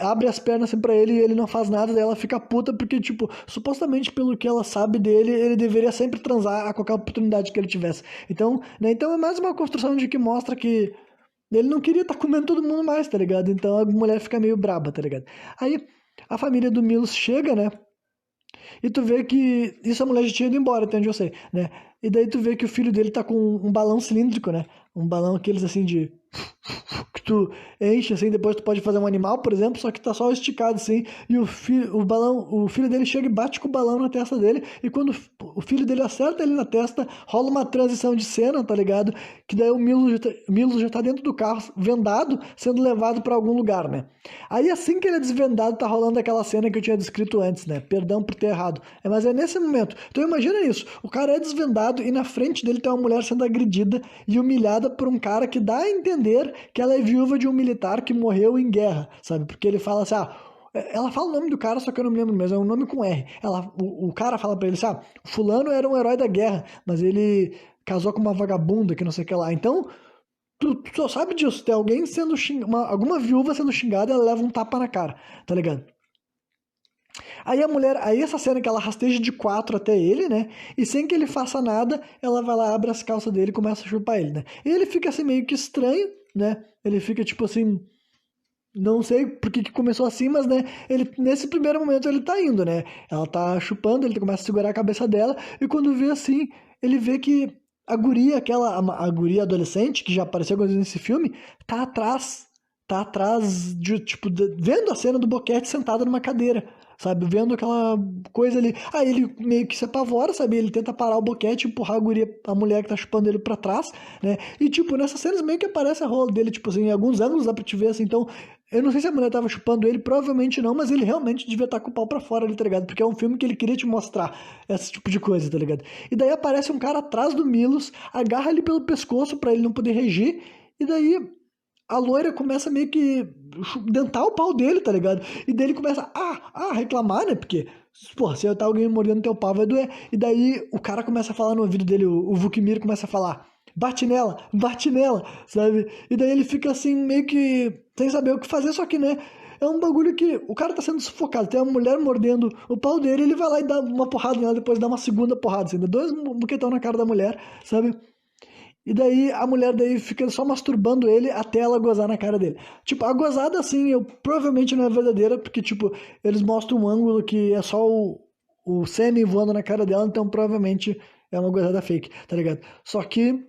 abre as pernas assim pra ele e ele não faz nada, daí ela fica puta, porque, tipo, supostamente pelo que ela sabe dele, ele deveria sempre transar a qualquer oportunidade que ele tivesse. Então, né, então é mais uma construção de que mostra que ele não queria estar comendo todo mundo mais, tá ligado? Então a mulher fica meio braba, tá ligado? Aí a família do Milos chega, né? E tu vê que isso a mulher já tinha ido embora, até onde eu sei, né? E daí tu vê que o filho dele tá com um balão cilíndrico, né? Um balão aqueles assim de que tu enche assim, depois tu pode fazer um animal, por exemplo, só que tá só esticado assim, e o filho dele chega e bate com o balão na testa dele, e quando o filho dele acerta ele na testa, rola uma transição de cena, tá ligado? Que daí o Milo já tá dentro do carro, vendado, sendo levado pra algum lugar, né? Aí assim que ele é desvendado, tá rolando aquela cena que eu tinha descrito antes, né? Perdão por ter errado. Mas é nesse momento. Então imagina isso, o cara é desvendado e na frente dele tem uma mulher sendo agredida e humilhada por um cara que dá a entender que ela é viúva de um militar que morreu em guerra, sabe? Porque ele fala assim, ela fala o nome do cara, só que eu não me lembro mesmo, é um nome com R. O cara fala pra ele assim, o fulano era um herói da guerra, mas ele casou com uma vagabunda que não sei o que lá. Então, tu só sabe disso, tem alguém sendo alguma viúva sendo xingada, ela leva um tapa na cara, tá ligado? Aí essa cena que ela rasteja de 4 até ele, né? E sem que ele faça nada, ela vai lá, abre as calças dele e começa a chupar ele, né? E ele fica assim meio que estranho, né? Ele fica tipo assim, não sei por que começou assim, mas né, ele nesse primeiro momento ele tá indo, né? Ela tá chupando, ele começa a segurar a cabeça dela e quando vê assim, ele vê que a guria, a guria adolescente que já apareceu algumas vezes nesse filme, tá atrás de, tipo, vendo a cena do boquete sentada numa cadeira. sabe? Vendo aquela coisa ali. Aí ele meio que se apavora, sabe? Ele tenta parar o boquete, empurrar a guria, a mulher que tá chupando ele pra trás, né? E, tipo, nessas cenas meio que aparece a rola dele, tipo assim, em alguns ângulos dá pra te ver, assim, então... Eu não sei se a mulher tava chupando ele, provavelmente não, mas ele realmente devia estar com o pau pra fora ali, tá ligado? Porque é um filme que ele queria te mostrar esse tipo de coisa, tá ligado? E daí aparece um cara atrás do Milos, agarra ele pelo pescoço pra ele não poder regir, e daí a loira começa meio que dentar o pau dele, tá ligado? E daí ele começa a reclamar, né? Porque, pô, se tá alguém mordendo teu pau vai doer. E daí o cara começa a falar no ouvido dele, o Vukmir começa a falar, bate nela, sabe? E daí ele fica assim, meio que sem saber o que fazer, só que, né? É um bagulho que o cara tá sendo sufocado, tem uma mulher mordendo o pau dele, ele vai lá e dá uma porrada nela, depois dá uma segunda porrada, assim, dá dois buquetão na cara da mulher, sabe? E daí a mulher daí fica só masturbando ele até ela gozar na cara dele. Tipo, a gozada assim, provavelmente não é verdadeira, porque, tipo, eles mostram um ângulo que é só o sêmen voando na cara dela, então provavelmente é uma gozada fake, tá ligado? Só que,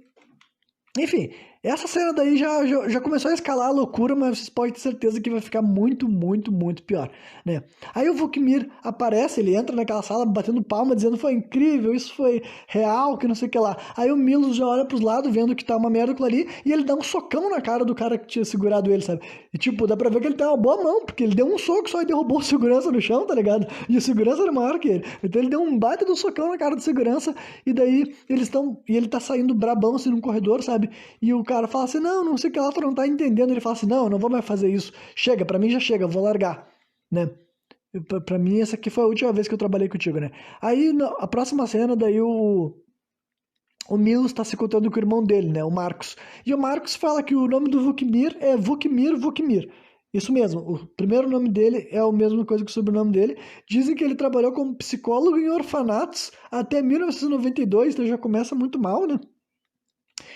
enfim, essa cena daí já começou a escalar a loucura, mas vocês podem ter certeza que vai ficar muito, muito, muito pior, né? Aí o Vukmir aparece, ele entra naquela sala batendo palma, dizendo foi incrível, isso foi real, que não sei o que lá. Aí o Milos já olha pros lados, vendo que tá uma merda aquilo ali, e ele dá um socão na cara do cara que tinha segurado ele, sabe? E tipo, dá pra ver que ele tem uma boa mão, porque ele deu um soco só e derrubou o segurança no chão, tá ligado? E o segurança era maior que ele. Então ele deu um baita do socão na cara do segurança, e daí ele tá saindo brabão assim num corredor, sabe? E o cara fala assim, não, não sei o que lá, tu não tá entendendo. Ele fala assim, não, eu não vou mais fazer isso. Chega, pra mim já chega, eu vou largar, né? Pra mim, essa aqui foi a última vez que eu trabalhei contigo, né? Aí, a próxima cena, daí o Milos tá se contando com o irmão dele, né? O Marcos. E o Marcos fala que o nome do Vukmir é Vukmir. Isso mesmo, o primeiro nome dele é a mesma coisa que o sobrenome dele. Dizem que ele trabalhou como psicólogo em orfanatos até 1992, então já começa muito mal, né?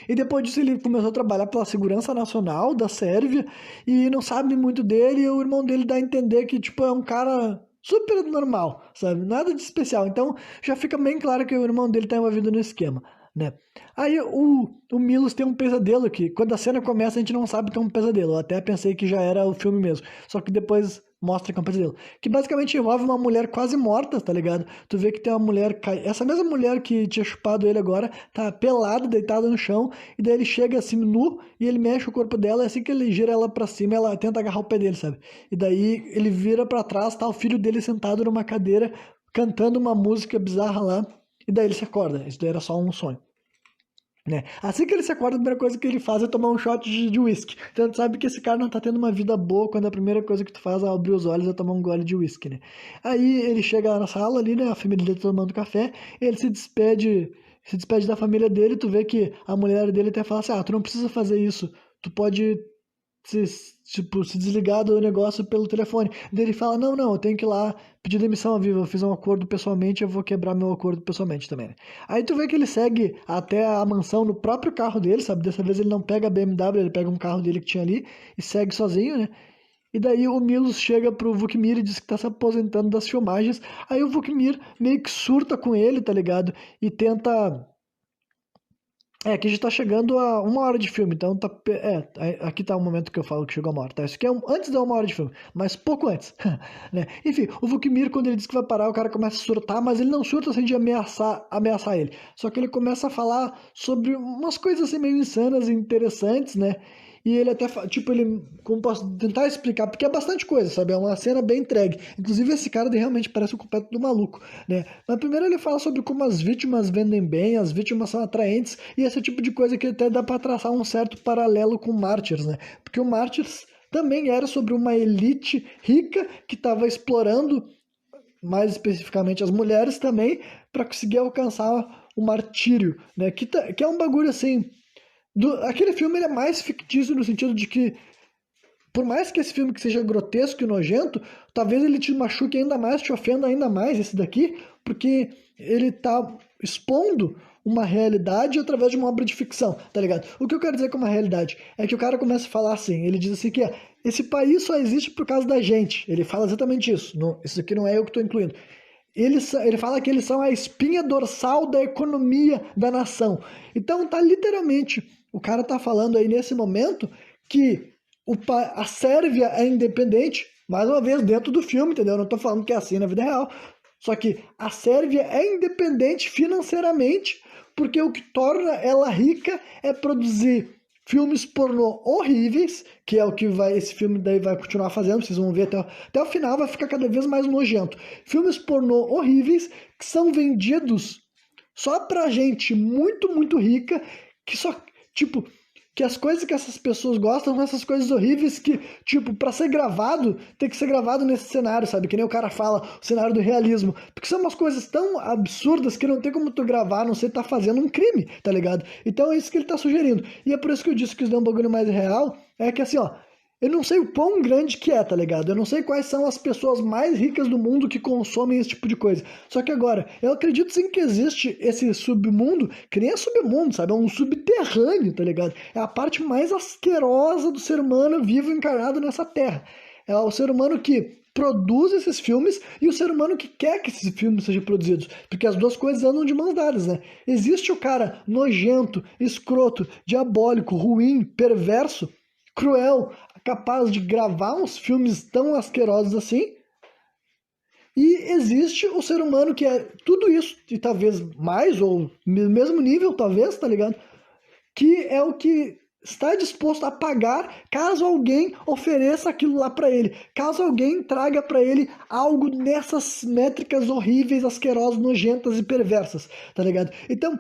E depois disso ele começou a trabalhar pela Segurança Nacional da Sérvia e não sabe muito dele, e o irmão dele dá a entender que, tipo, é um cara super normal, sabe? Nada de especial. Então já fica bem claro que o irmão dele tá envolvido no esquema, né? Aí o Milos tem um pesadelo que, quando a cena começa, a gente não sabe que é um pesadelo. Eu até pensei que já era o filme mesmo. Só que depois mostra que é um pesadelo. Que basicamente envolve uma mulher quase morta, tá ligado? Tu vê que tem uma mulher. Essa mesma mulher que tinha chupado ele agora tá pelada, deitada no chão. E daí ele chega assim nu e ele mexe o corpo dela. E assim que ele gira ela pra cima, ela tenta agarrar o pé dele, sabe? E daí ele vira pra trás, tá o filho dele sentado numa cadeira, cantando uma música bizarra lá. E daí ele se acorda. Isso daí era só um sonho. Né? Assim que ele se acorda, a primeira coisa que ele faz é tomar um shot de whisky. Então tu sabe que esse cara não tá tendo uma vida boa quando a primeira coisa que tu faz ao abrir os olhos é tomar um gole de whisky, né? Aí ele chega lá na sala ali, né? A família dele tomando café, ele se despede da família dele, tu vê que a mulher dele até fala assim, tu não precisa fazer isso, tu pode se, se desligar do negócio pelo telefone. Daí ele fala, não, eu tenho que ir lá pedir demissão ao vivo, eu fiz um acordo pessoalmente, eu vou quebrar meu acordo pessoalmente também, né? Aí tu vê que ele segue até a mansão no próprio carro dele, sabe? Dessa vez ele não pega a BMW, ele pega um carro dele que tinha ali e segue sozinho, né? E daí o Milos chega pro Vukmir e diz que tá se aposentando das filmagens. Aí o Vukmir meio que surta com ele, tá ligado? E tenta aqui já tá chegando a 1 hora de filme, então tá. Aqui tá o momento que eu falo que chegou a 1 hora, tá? Isso aqui é antes da 1 hora de filme, mas pouco antes, né? Enfim, o Vukmir, quando ele diz que vai parar, o cara começa a surtar, mas ele não surta sem de ameaçar ele. Só que ele começa a falar sobre umas coisas assim meio insanas e interessantes, né? E ele até, tipo, ele, como posso tentar explicar, porque é bastante coisa, sabe? É uma cena bem entregue. Inclusive, esse cara realmente parece o completo do maluco, né? Mas primeiro ele fala sobre como as vítimas vendem bem, as vítimas são atraentes, e esse tipo de coisa que até dá pra traçar um certo paralelo com Mártires, né? Porque o Mártires também era sobre uma elite rica que estava explorando, mais especificamente as mulheres também, para conseguir alcançar o martírio, né? Que é um bagulho assim. Aquele filme ele é mais fictício no sentido de que, por mais que esse filme que seja grotesco e nojento, talvez ele te machuque ainda mais, te ofenda ainda mais, esse daqui, porque ele tá expondo uma realidade através de uma obra de ficção, tá ligado? O que eu quero dizer com uma realidade é que o cara começa a falar assim, ele diz assim que esse país só existe por causa da gente. Ele fala exatamente isso. Não, isso aqui não é eu que estou incluindo. Ele fala que eles são a espinha dorsal da economia da nação. Então tá literalmente, o cara tá falando aí nesse momento que a Sérvia é independente, Mais uma vez, dentro do filme, entendeu? Eu não tô falando que é assim na vida real. Só que a Sérvia é independente financeiramente, porque o que torna ela rica é produzir filmes pornô horríveis, que é o que esse filme daí vai continuar fazendo, vocês vão ver até o final, vai ficar cada vez mais nojento. Filmes pornô horríveis que são vendidos só pra gente muito, muito rica, que só, tipo, que as coisas que essas pessoas gostam são essas coisas horríveis que, tipo, pra ser gravado, tem que ser gravado nesse cenário, sabe? Que nem o cara fala, o cenário do realismo. Porque são umas coisas tão absurdas que não tem como tu gravar, a não ser tá fazendo um crime, tá ligado? Então é isso que ele tá sugerindo. E é por isso que eu disse que isso é um bagulho mais real, é que assim, ó, eu não sei o quão grande que é, tá ligado? Eu não sei quais são as pessoas mais ricas do mundo que consomem esse tipo de coisa. Só que agora, eu acredito sim que existe esse submundo, que nem é submundo, sabe? É um subterrâneo, tá ligado? É a parte mais asquerosa do ser humano vivo encarnado nessa terra. É o ser humano que produz esses filmes e o ser humano que quer que esses filmes sejam produzidos. Porque as duas coisas andam de mãos dadas, né? Existe o cara nojento, escroto, diabólico, ruim, perverso, cruel, capaz de gravar uns filmes tão asquerosos assim, e existe o ser humano que é tudo isso, e talvez mais, ou no mesmo nível, talvez, tá ligado? Que é o que está disposto a pagar caso alguém ofereça aquilo lá pra ele, caso alguém traga pra ele algo nessas métricas horríveis, asquerosas, nojentas e perversas, tá ligado? Então,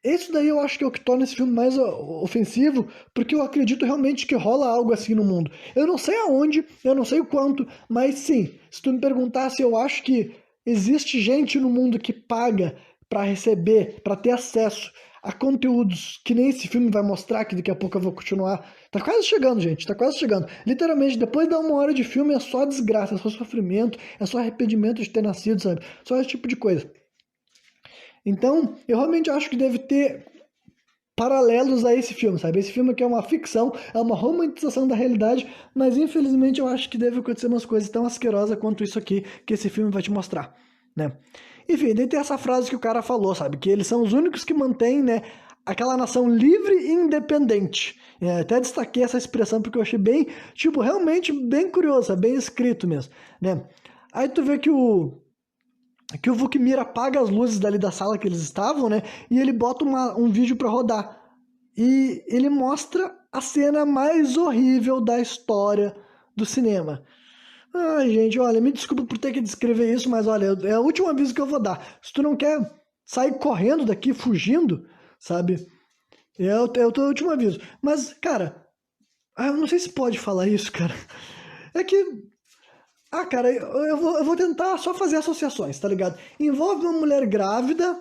isso daí eu acho que é o que torna esse filme mais ofensivo, porque eu acredito realmente que rola algo assim no mundo. Eu não sei aonde, eu não sei o quanto, mas sim, se tu me perguntasse, eu acho que existe gente no mundo que paga pra receber, pra ter acesso a conteúdos que nem esse filme vai mostrar, que daqui a pouco eu vou continuar. Tá quase chegando, gente, tá quase chegando. Literalmente, depois de 1 hora de filme é só desgraça, é só sofrimento, é só arrependimento de ter nascido, sabe? Só esse tipo de coisa. Então, eu realmente acho que deve ter paralelos a esse filme, sabe? Esse filme aqui é uma ficção, é uma romantização da realidade, mas infelizmente eu acho que deve acontecer umas coisas tão asquerosas quanto isso aqui que esse filme vai te mostrar, né? Enfim, daí tem essa frase que o cara falou, sabe? Que eles são os únicos que mantêm, né, aquela nação livre e independente. Até destaquei essa expressão porque eu achei bem, tipo, realmente bem curiosa, bem escrito mesmo, né? Aí tu vê que o Vukmir apaga as luzes dali da sala que eles estavam, né? E ele bota um vídeo pra rodar. E ele mostra a cena mais horrível da história do cinema. Ai, gente, olha, me desculpa por ter que descrever isso, mas olha, é o último aviso que eu vou dar. Se tu não quer sair correndo daqui, fugindo, sabe? Eu tô o último aviso. Mas, cara, eu não sei se pode falar isso, cara. É que cara, eu vou tentar só fazer associações, tá ligado? Envolve uma mulher grávida,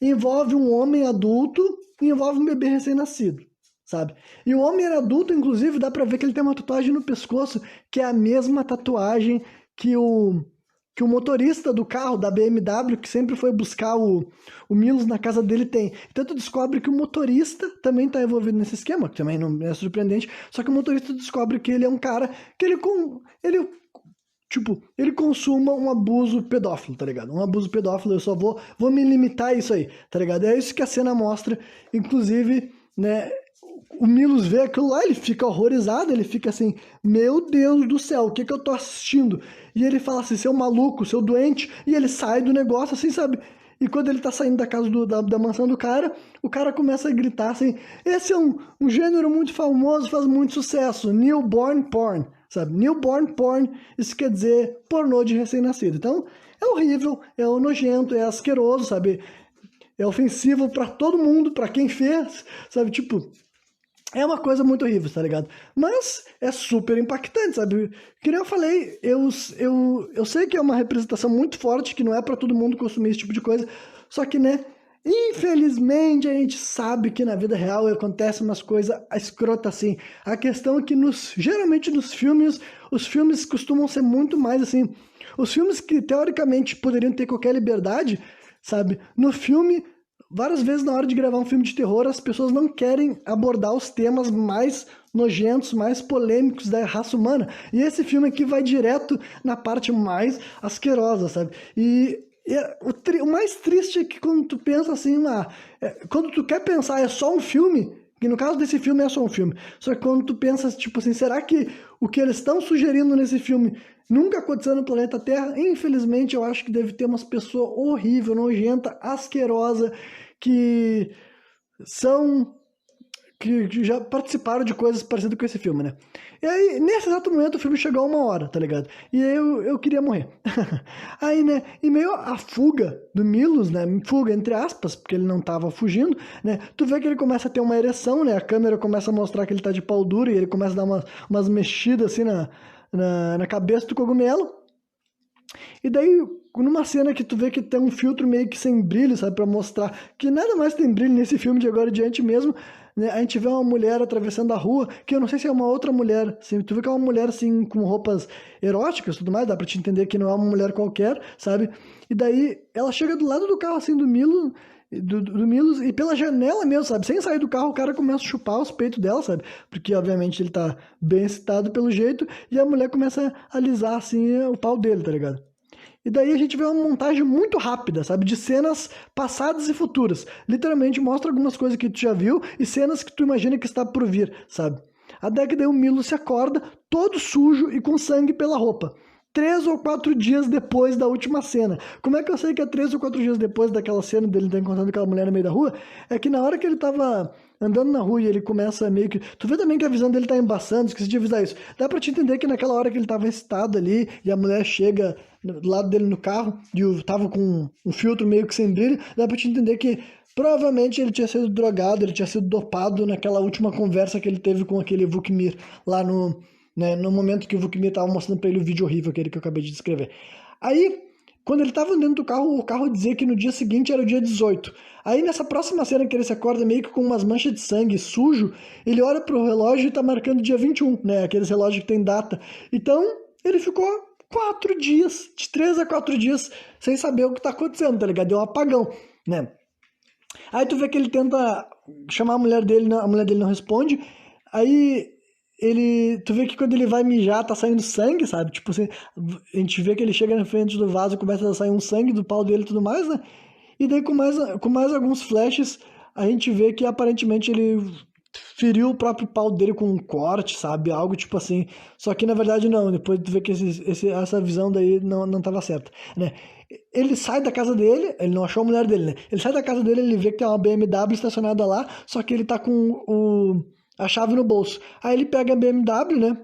envolve um homem adulto e envolve um bebê recém-nascido, sabe? E o homem adulto, inclusive, dá pra ver que ele tem uma tatuagem no pescoço, que é a mesma tatuagem que o motorista do carro, da BMW, que sempre foi buscar o Milos na casa dele, tem. Então tu descobre que o motorista também tá envolvido nesse esquema, que também não é surpreendente, só que o motorista descobre que ele é um cara que ele consuma um abuso pedófilo, tá ligado? Um abuso pedófilo, eu só vou me limitar a isso aí, tá ligado? É isso que a cena mostra, inclusive, né, o Milos vê aquilo lá, ele fica horrorizado, ele fica assim, meu Deus do céu, o que que eu tô assistindo? E ele fala assim, seu maluco, seu doente, e ele sai do negócio assim, sabe? E quando ele tá saindo da casa da mansão do cara, o cara começa a gritar assim, esse é um gênero muito famoso, faz muito sucesso, newborn porn, sabe? Newborn porn, isso quer dizer pornô de recém-nascido. Então, é horrível, é nojento, é asqueroso, sabe? É ofensivo pra todo mundo, pra quem fez, sabe? Tipo, é uma coisa muito horrível, tá ligado? Mas é super impactante, sabe? Que nem eu falei, eu sei que é uma representação muito forte, que não é pra todo mundo consumir esse tipo de coisa, só que, né, infelizmente a gente sabe que na vida real acontece umas coisas escrotas assim. A questão é que geralmente nos filmes, os filmes costumam ser muito mais assim, os filmes que teoricamente poderiam ter qualquer liberdade, sabe? No filme, várias vezes na hora de gravar um filme de terror, as pessoas não querem abordar os temas mais nojentos, mais polêmicos da raça humana. E esse filme aqui vai direto na parte mais asquerosa, sabe? E o mais triste é que quando tu pensa assim, quando tu quer pensar é só um filme, Que no caso desse filme é só um filme. Só que quando tu pensa, tipo assim, será que o que eles estão sugerindo nesse filme nunca aconteceu no planeta Terra? Infelizmente, eu acho que deve ter umas pessoas horríveis, nojenta, asquerosa, que são que já participaram de coisas parecidas com esse filme, né? E aí, nesse exato momento, o filme chegou a 1 hora, tá ligado? E aí eu queria morrer. Aí, né, em meio à fuga do Milos, né, fuga entre aspas, porque ele não tava fugindo, né, tu vê que ele começa a ter uma ereção, né, a câmera começa a mostrar que ele tá de pau duro e ele começa a dar umas mexidas assim na cabeça do cogumelo. E daí, numa cena que tu vê que tem um filtro meio que sem brilho, sabe, pra mostrar que nada mais tem brilho nesse filme de agora em diante mesmo, né, a gente vê uma mulher atravessando a rua, que eu não sei se é uma outra mulher, assim, tu vê que é uma mulher, assim, com roupas eróticas e tudo mais, dá pra te entender que não é uma mulher qualquer, sabe, e daí ela chega do lado do carro, assim, do Milo, do Milos, e pela janela mesmo, sabe? Sem sair do carro, o cara começa a chupar os peitos dela, sabe? Porque, obviamente, ele tá bem excitado pelo jeito, e a mulher começa a alisar, assim, o pau dele, tá ligado? E daí a gente vê uma montagem muito rápida, sabe? De cenas passadas e futuras. Literalmente mostra algumas coisas que tu já viu e cenas que tu imagina que está por vir, sabe? Até que daí o Milo se acorda, todo sujo e com sangue pela roupa. 3 ou 4 dias depois da última cena. Como é que eu sei que é 3 ou 4 dias depois daquela cena dele estar encontrando aquela mulher no meio da rua? É que na hora que ele tava andando na rua e ele começa meio que... Tu vê também que a visão dele tá embaçando, esqueci de avisar isso. Dá pra te entender que naquela hora que ele tava excitado ali e a mulher chega do lado dele no carro e tava com um filtro meio que sem brilho, dá pra te entender que provavelmente ele tinha sido drogado, ele tinha sido dopado naquela última conversa que ele teve com aquele Vukmir lá no... Né, no momento que o Vukmir estava mostrando para ele o vídeo horrível, aquele que eu acabei de descrever. Aí, quando ele estava dentro do carro, o carro dizia que no dia seguinte era o dia 18. Aí, nessa próxima cena que ele se acorda meio que com umas manchas de sangue sujo, ele olha pro relógio e está marcando dia 21, né? Aqueles relógios que tem data. Então, ele ficou 4 dias, de 3 a 4 dias, sem saber o que está acontecendo, tá ligado? Deu um apagão, né? Aí tu vê que ele tenta chamar a mulher dele não responde. Aí tu vê que quando ele vai mijar, tá saindo sangue, sabe? Tipo assim, a gente vê que ele chega na frente do vaso, começa a sair um sangue do pau dele e tudo mais, né? E daí com mais alguns flashes, a gente vê que aparentemente ele feriu o próprio pau dele com um corte, sabe? Algo tipo assim. Só que na verdade não, depois tu vê que essa visão daí não tava certa, né? Ele sai da casa dele, ele não achou a mulher dele, né? Ele sai da casa dele, ele vê que tem uma BMW estacionada lá, só que ele tá com a chave no bolso. Aí ele pega a BMW, né?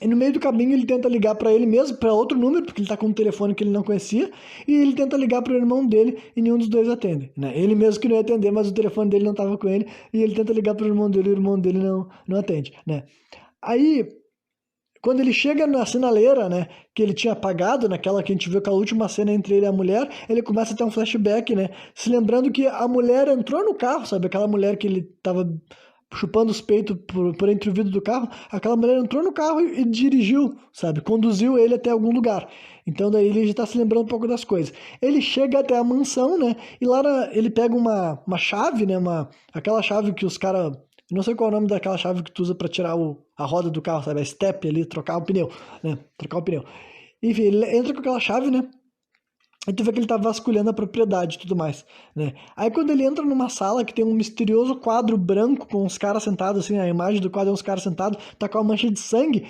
E no meio do caminho ele tenta ligar para ele mesmo, para outro número, porque ele tá com um telefone que ele não conhecia, e ele tenta ligar para o irmão dele e nenhum dos dois atende, né? Ele mesmo que não ia atender, mas o telefone dele não tava com ele, e ele tenta ligar para o irmão dele e o irmão dele não atende, né? Aí, quando ele chega na sinaleira, né, que ele tinha apagado, naquela que a gente viu aquela última cena entre ele e a mulher, ele começa a ter um flashback, né? Se lembrando que a mulher entrou no carro, sabe? Aquela mulher que ele tava chupando os peitos por entre o vidro do carro, aquela mulher entrou no carro e dirigiu, sabe? Conduziu ele até algum lugar. Então daí ele já tá se lembrando um pouco das coisas. Ele chega até a mansão, né? E lá ele pega uma chave, né? Aquela chave que os caras... Não sei qual é o nome daquela chave que tu usa pra tirar a roda do carro, sabe? A step ali, trocar o pneu, né? Trocar o pneu. Enfim, ele entra com aquela chave, né? E tu vê que ele tá vasculhando a propriedade e tudo mais, né? Aí quando ele entra numa sala que tem um misterioso quadro branco com uns caras sentados, assim, a imagem do quadro é uns caras sentados, tá com uma mancha de sangue,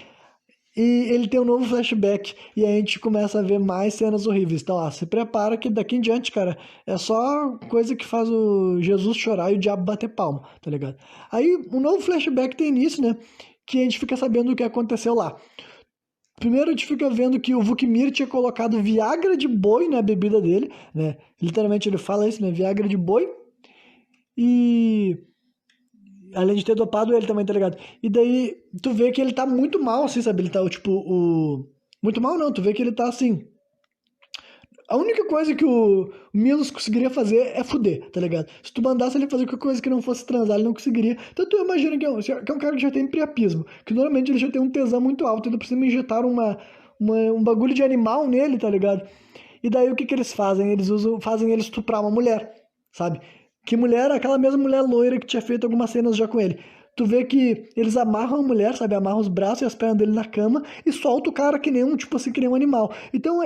e ele tem um novo flashback, e aí a gente começa a ver mais cenas horríveis. Então, ó, se prepara que daqui em diante, cara, é só coisa que faz o Jesus chorar e o diabo bater palma, tá ligado? Aí, um novo flashback tem início, né? Que a gente fica sabendo o que aconteceu lá. Primeiro a gente fica vendo que o Vukmir tinha colocado Viagra de boi na bebida dele, né? Literalmente ele fala isso, né? Viagra de boi. E... além de ter dopado ele também, tá ligado? E daí tu vê que ele tá muito mal, assim, sabe? Ele tá, tipo, muito mal não, tu vê que ele tá, assim... A única coisa que o Milos conseguiria fazer é fuder, tá ligado? Se tu mandasse ele fazer qualquer coisa que não fosse transar, ele não conseguiria. Então tu imagina que é um cara que já tem priapismo, que normalmente ele já tem um tesão muito alto, ainda precisa injetar um bagulho de animal nele, tá ligado? E daí o que que eles fazem? Fazem ele estuprar uma mulher, sabe? Que mulher? Aquela mesma mulher loira que tinha feito algumas cenas já com ele. Tu vê que eles amarram a mulher, sabe? Amarram os braços e as pernas dele na cama e solta o cara que nem tipo assim, que nem um animal. Então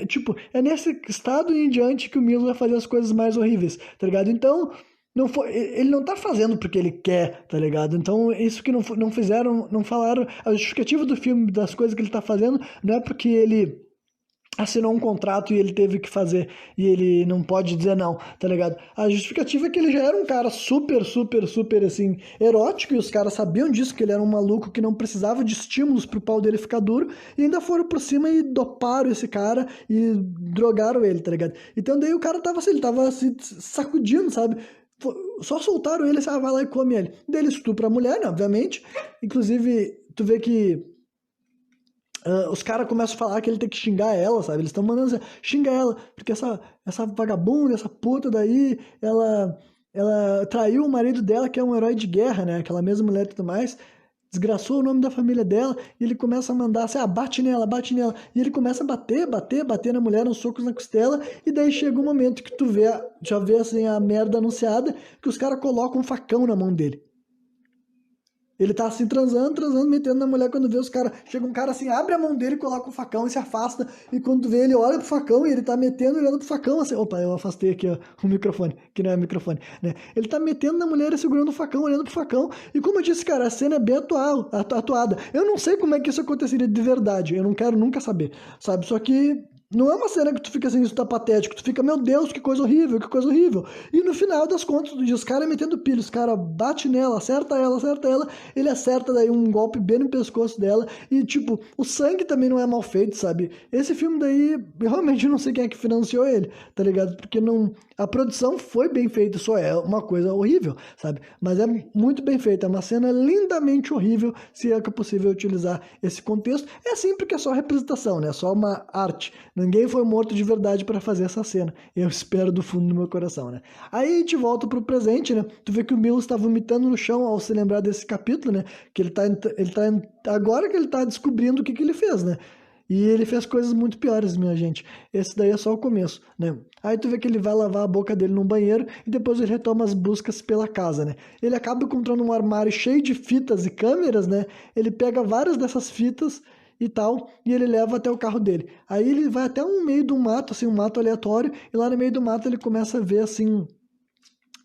tipo, é nesse estado em diante que o Milo vai fazer as coisas mais horríveis, tá ligado? Então, não foi, ele não tá fazendo porque ele quer, tá ligado? Então, isso que não fizeram, não falaram, a justificativa do filme, das coisas que ele tá fazendo, não é porque ele assinou um contrato e ele teve que fazer e ele não pode dizer não, tá ligado? A justificativa é que ele já era um cara super, super, super, assim, erótico e os caras sabiam disso, que ele era um maluco que não precisava de estímulos pro pau dele ficar duro e ainda foram por cima e doparam esse cara e drogaram ele, tá ligado? Então daí o cara tava assim, ele tava se sacudindo, sabe? Só soltaram ele, vai lá e come ele. Daí ele estupra a mulher, né, obviamente. Inclusive, tu vê que os caras começam a falar que ele tem que xingar ela, sabe? Eles estão mandando assim, xinga ela, porque essa vagabunda, essa puta daí, ela traiu o marido dela, que é um herói de guerra, né? Aquela mesma mulher e tudo mais, desgraçou o nome da família dela, e ele começa a mandar assim, bate nela, bate nela. E ele começa a bater na mulher, uns socos na costela, e daí chega um momento que tu vê, já vê assim a merda anunciada, que os caras colocam um facão na mão dele. Ele tá assim, transando, metendo na mulher. Quando vê os caras. Chega um cara assim, abre a mão dele, coloca o facão e se afasta. E quando tu vê, ele olha pro facão e ele tá metendo, olhando pro facão assim. Opa, eu afastei aqui ó, o microfone, que não é microfone, né? Ele tá metendo na mulher e segurando o facão, olhando pro facão. E como eu disse, cara, a cena é bem atuada. Eu não sei como é que isso aconteceria de verdade. Eu não quero nunca saber, sabe? Só que. Não é uma cena que tu fica assim, isso tá patético. Tu fica, meu Deus, que coisa horrível, que coisa horrível. E no final das contas, do dia, os caras metendo pilha, os caras bate nela, acerta ela, ele acerta daí um golpe bem no pescoço dela. E, tipo, o sangue também não é mal feito, sabe? Esse filme daí, eu realmente não sei quem é que financiou ele, tá ligado? Porque não. A produção foi bem feita, só é uma coisa horrível, sabe? Mas é muito bem feita, é uma cena lindamente horrível, se é que é possível utilizar esse contexto. É assim porque é só representação, né? É só uma arte. Ninguém foi morto de verdade para fazer essa cena. Eu espero do fundo do meu coração, né? Aí a gente volta pro presente, né? Tu vê que o Milo está vomitando no chão ao se lembrar desse capítulo, né? Que agora que ele tá descobrindo o que que ele fez, né? E ele fez coisas muito piores, minha gente. Esse daí é só o começo, né? Aí tu vê que ele vai lavar a boca dele num banheiro e depois ele retoma as buscas pela casa, né? Ele acaba encontrando um armário cheio de fitas e câmeras, né? Ele pega várias dessas fitas e tal, e ele leva até o carro dele. Aí ele vai até um meio de um mato, assim, um mato aleatório, e lá no meio do mato ele começa a ver, assim,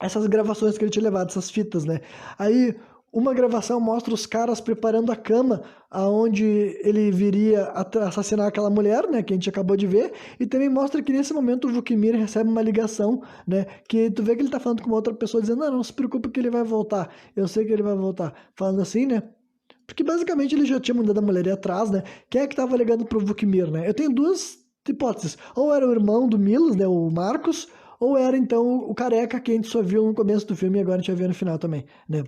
essas gravações que ele tinha levado, essas fitas, né? Aí uma gravação mostra os caras preparando a cama aonde ele viria assassinar aquela mulher, né, que a gente acabou de ver, e também mostra que nesse momento o Vukmir recebe uma ligação, né, que tu vê que ele tá falando com uma outra pessoa dizendo, não se preocupe que ele vai voltar, eu sei que ele vai voltar, falando assim, né, porque basicamente ele já tinha mandado a mulher ir atrás, né, quem é que tava ligando pro Vukmir, né, eu tenho duas hipóteses, ou era o irmão do Milos, né, o Marcos, ou era então o careca que a gente só viu no começo do filme e agora a gente vai ver no final também, né.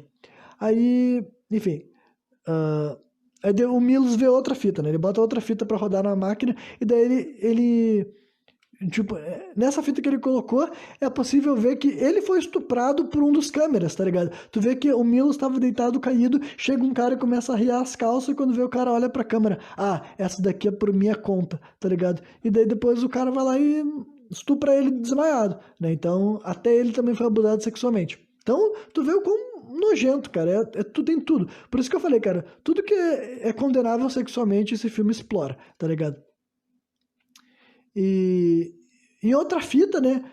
Aí, enfim, uh, aí o Milos vê outra fita, né? Ele bota outra fita pra rodar na máquina e daí tipo, nessa fita que ele colocou, é possível ver que ele foi estuprado por um dos câmeras, tá ligado? Tu vê que o Milos estava deitado, caído, chega um cara e começa a riar as calças e quando vê o cara olha pra câmera, essa daqui é por minha conta, tá ligado? E daí depois o cara vai lá e estupra ele desmaiado, né? Então, até ele também foi abusado sexualmente. Então, tu vê o quão nojento, cara. Tudo tem tudo. Por isso que eu falei, cara, tudo que é condenável sexualmente, esse filme explora, tá ligado? E em outra fita, né?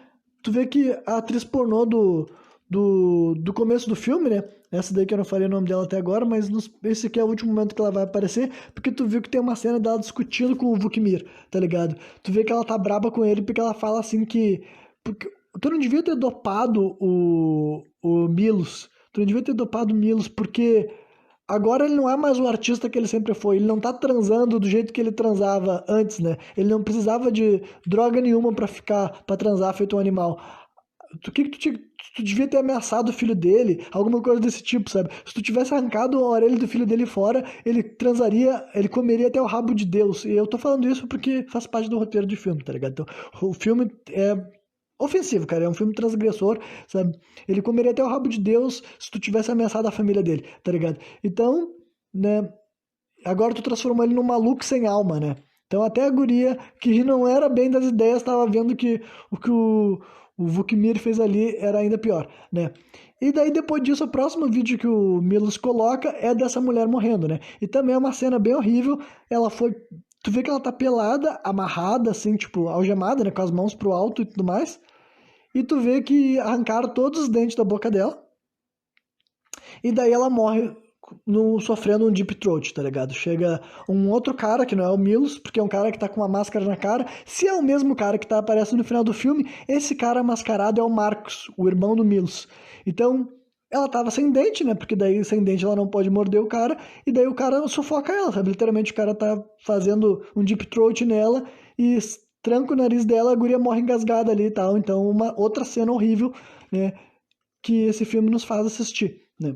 Tu vê que a atriz pornô do começo do filme, né? Essa daí que eu não falei o nome dela até agora, mas esse aqui é o último momento que ela vai aparecer, porque tu viu que tem uma cena dela discutindo com o Vukmir, tá ligado? Tu vê que ela tá braba com ele porque ela fala assim que. Porque, tu não devia ter dopado o Milos. Tu não devia ter dopado o Milos, porque agora ele não é mais o artista que ele sempre foi. Ele não tá transando do jeito que ele transava antes, né? Ele não precisava de droga nenhuma pra transar feito um animal. Tu devia ter ameaçado o filho dele, alguma coisa desse tipo, sabe? Se tu tivesse arrancado a orelha do filho dele fora, ele transaria, ele comeria até o rabo de Deus. E eu tô falando isso porque faz parte do roteiro de filme, tá ligado? Então, o filme é ofensivo, cara, é um filme transgressor, sabe? Ele comeria até o rabo de Deus se tu tivesse ameaçado a família dele, tá ligado? Então, né, agora tu transformou ele num maluco sem alma, né? Então até a guria, que não era bem das ideias, estava vendo que o Vukmir fez ali era ainda pior, né? E daí depois disso, o próximo vídeo que o Milos coloca é dessa mulher morrendo, né? E também é uma cena bem horrível, ela foi... Tu vê que ela tá pelada, amarrada, assim, tipo, algemada, né? Com as mãos pro alto e tudo mais. e tu vê que arrancaram todos os dentes da boca dela, e daí ela morre sofrendo um deep throat, tá ligado? Chega um outro cara, que não é o Milos, porque é um cara que tá com uma máscara na cara. Se é o mesmo cara que aparece no final do filme, esse cara mascarado é o Marcos, o irmão do Milos. Então, ela tava sem dente, né? Porque daí sem dente ela não pode morder o cara, e daí o cara sufoca ela, sabe? Literalmente o cara tá fazendo um deep throat nela e tranca o nariz dela, a guria morre engasgada ali e tal. Então, uma outra cena horrível, né? Que esse filme nos faz assistir, né?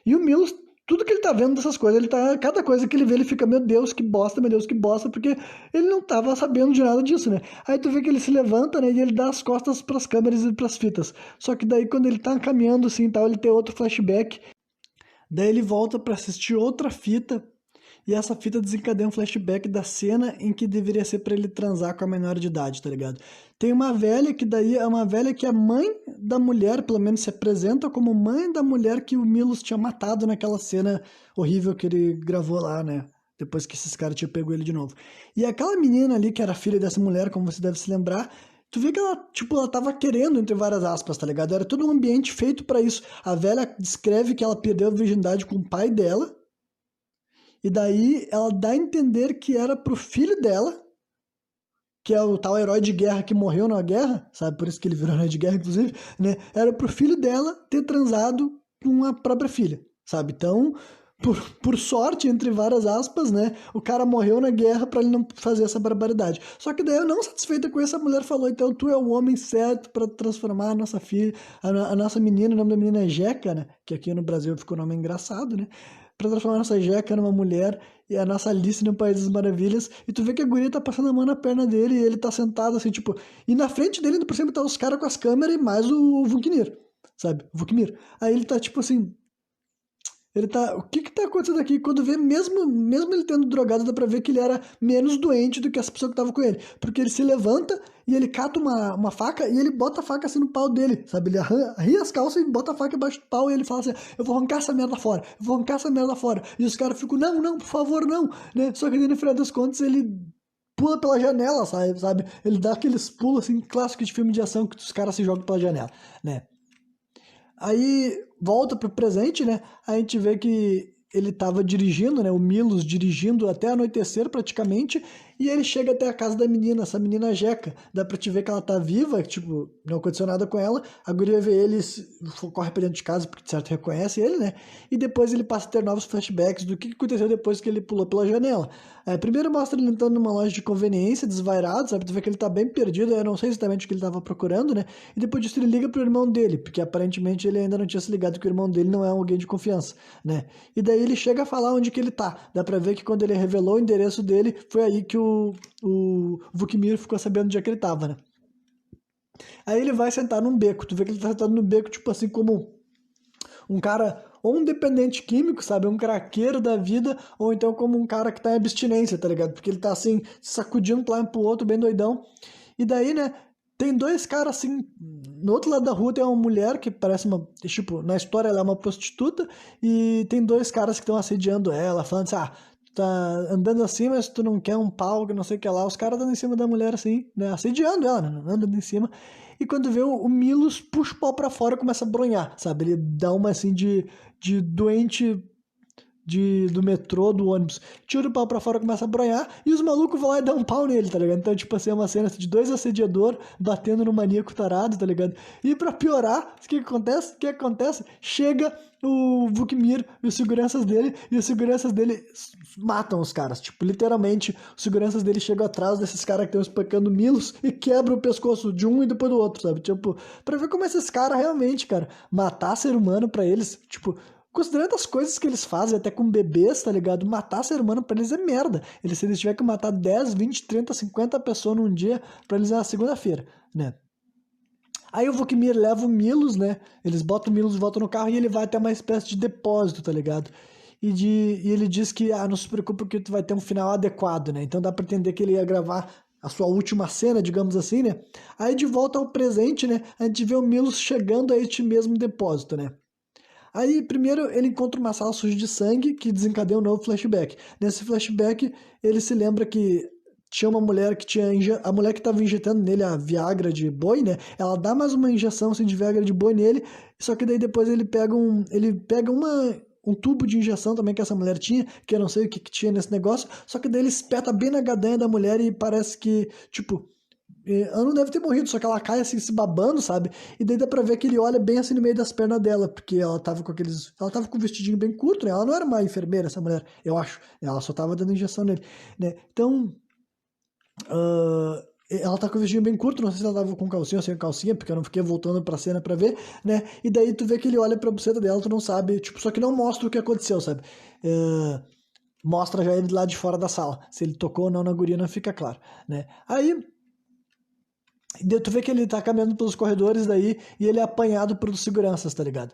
E o Milos, tudo que ele tá vendo dessas coisas, cada coisa que ele vê, ele fica, meu Deus, que bosta, porque ele não tava sabendo de nada disso, né? Aí tu vê que ele se levanta, né, e ele dá as costas pras câmeras e pras fitas. Só que daí quando ele tá caminhando assim, tal, ele tem outro flashback, daí ele volta pra assistir outra fita, e essa fita desencadeia um flashback da cena em que deveria ser pra ele transar com a menor de idade, tá ligado? Tem uma velha que daí é uma velha que é mãe da mulher, pelo menos se apresenta como mãe da mulher que o Milos tinha matado naquela cena horrível que ele gravou lá, né? Depois que esses caras tinham pego ele de novo. E aquela menina ali, que era filha dessa mulher, como você deve se lembrar, tu vê que ela, tipo, ela tava querendo, entre várias aspas, tá ligado? Era todo um ambiente feito pra isso. A velha descreve que ela perdeu a virgindade com o pai dela, e daí ela dá a entender que era pro filho dela, que é o tal herói de guerra que morreu na guerra, sabe? Por isso que ele virou herói de guerra, inclusive, né? Era pro filho dela ter transado com a própria filha, sabe? Então, por sorte, entre várias aspas, né? O cara morreu na guerra para ele não fazer essa barbaridade. Só que daí, eu não satisfeita com isso, a mulher falou: então tu é o homem certo para transformar a nossa filha, a nossa menina, o nome da menina é Jeca, né? Que aqui no Brasil ficou um nome engraçado, né? Pra transformar a nossa Jeca numa mulher e a nossa Alice no País das Maravilhas. E tu vê que a guria tá passando a mão na perna dele e ele tá sentado assim, tipo. E na frente dele, por cima, tá os caras com as câmeras e mais o Vukmir, sabe? O Vukmir. Aí ele tá tipo assim. Ele tá. O que que tá acontecendo aqui? Quando vê, mesmo ele tendo drogado, dá pra ver que ele era menos doente do que essa pessoa que tava com ele. Porque ele se levanta e ele cata uma faca e ele bota a faca assim no pau dele, sabe? Ele arria as calças e bota a faca embaixo do pau e ele fala assim: eu vou arrancar essa merda fora, eu vou arrancar essa merda fora. E os caras ficam: não, não, por favor, não, né? Só que no final das contas ele pula pela janela, sabe? Ele dá aqueles pulos assim, clássicos de filme de ação que os caras se jogam pela janela, né? Aí volta pro presente, né? A gente vê que ele tava dirigindo, né? O Milos dirigindo até anoitecer praticamente. E ele chega até a casa da menina, essa menina Jeca. Dá pra te ver que ela tá viva, tipo, não aconteceu nada com ela. A guria vê ele, corre pra dentro de casa, porque de certo reconhece ele, né? E depois ele passa a ter novos flashbacks do que aconteceu depois que ele pulou pela janela. Primeiro mostra ele entrando numa loja de conveniência, desvairado, sabe? Tu vê que ele tá bem perdido, eu não sei exatamente o que ele tava procurando, né? E depois disso ele liga pro irmão dele, porque aparentemente ele ainda não tinha se ligado que o irmão dele não é alguém de confiança, né? E daí ele chega a falar onde que ele tá. Dá pra ver que quando ele revelou o endereço dele, foi aí que o Vukmir ficou sabendo onde é que ele tava, né? Aí ele vai sentar num beco. Tu vê que ele tá sentado no beco, tipo assim, como um cara, ou um dependente químico, sabe? Um craqueiro da vida, ou então como um cara que tá em abstinência, tá ligado? Porque ele tá assim, sacudindo pra um pro outro, bem doidão. E daí, né, tem dois caras assim, no outro lado da rua tem uma mulher que parece uma, tipo, na história ela é uma prostituta, e tem dois caras que estão assediando ela, falando assim: ah, tá andando assim, mas tu não quer um pau, que não sei o que lá. Os caras andando em cima da mulher assim, né, assediando ela, né, andando em cima. E quando vê o Milos, puxa o pau pra fora e começa a bronhar, sabe? Ele dá uma assim de doente do metrô, do ônibus, tira o pau pra fora, começa a bronhar, e os malucos vão lá e dão um pau nele, tá ligado? Então, tipo assim, é uma cena de dois assediadores batendo no maníaco tarado, tá ligado? E pra piorar, o que que acontece? O que acontece? Chega o Vukmir e os seguranças dele, e os seguranças dele matam os caras, tipo, literalmente, os seguranças dele chegam atrás desses caras que estão espancando Milos e quebram o pescoço de um e depois do outro, sabe? Tipo, pra ver como esses caras realmente, cara, matar ser humano pra eles, tipo, considerando as coisas que eles fazem, até com bebês, tá ligado? Matar ser humano pra eles é merda. Se eles tiverem que matar 10, 20, 30, 50 pessoas num dia, pra eles é uma segunda-feira, né? Aí o Vukmir leva o Milos, né? Eles botam o Milos de volta no carro e ele vai até uma espécie de depósito, tá ligado? E ele diz que, não se preocupe porque tu vai ter um final adequado, né? Então dá pra entender que ele ia gravar a sua última cena, digamos assim, né? Aí de volta ao presente, né? A gente vê o Milos chegando a este mesmo depósito, né? Aí, primeiro, ele encontra uma sala suja de sangue que desencadeia um novo flashback. Nesse flashback, ele se lembra que tinha uma mulher que tinha a mulher que tava injetando nele a Viagra de boi, né? Ela dá mais uma injeção assim, de Viagra de boi nele, só que daí depois um tubo de injeção também que essa mulher tinha, que eu não sei o que, que tinha nesse negócio, só que daí ele espeta bem na gadanha da mulher e parece que, tipo, ela não deve ter morrido, só que ela cai assim, se babando, sabe? E daí dá pra ver que ele olha bem assim no meio das pernas dela, porque ela tava com aqueles. Ela tava com um vestidinho bem curto, né? Ela não era uma enfermeira, essa mulher, eu acho. Ela só tava dando injeção nele, né? Então. Ela tá com o vestidinho bem curto, não sei se ela tava com calcinha ou sem calcinha, porque eu não fiquei voltando pra cena pra ver, né? E daí tu vê que ele olha pra buceta dela, tu não sabe, tipo, só que não mostra o que aconteceu, sabe? Mostra já ele lá de fora da sala. Se ele tocou ou não na guria não fica claro, né? Aí tu vê que ele tá caminhando pelos corredores daí e ele é apanhado por seguranças, tá ligado?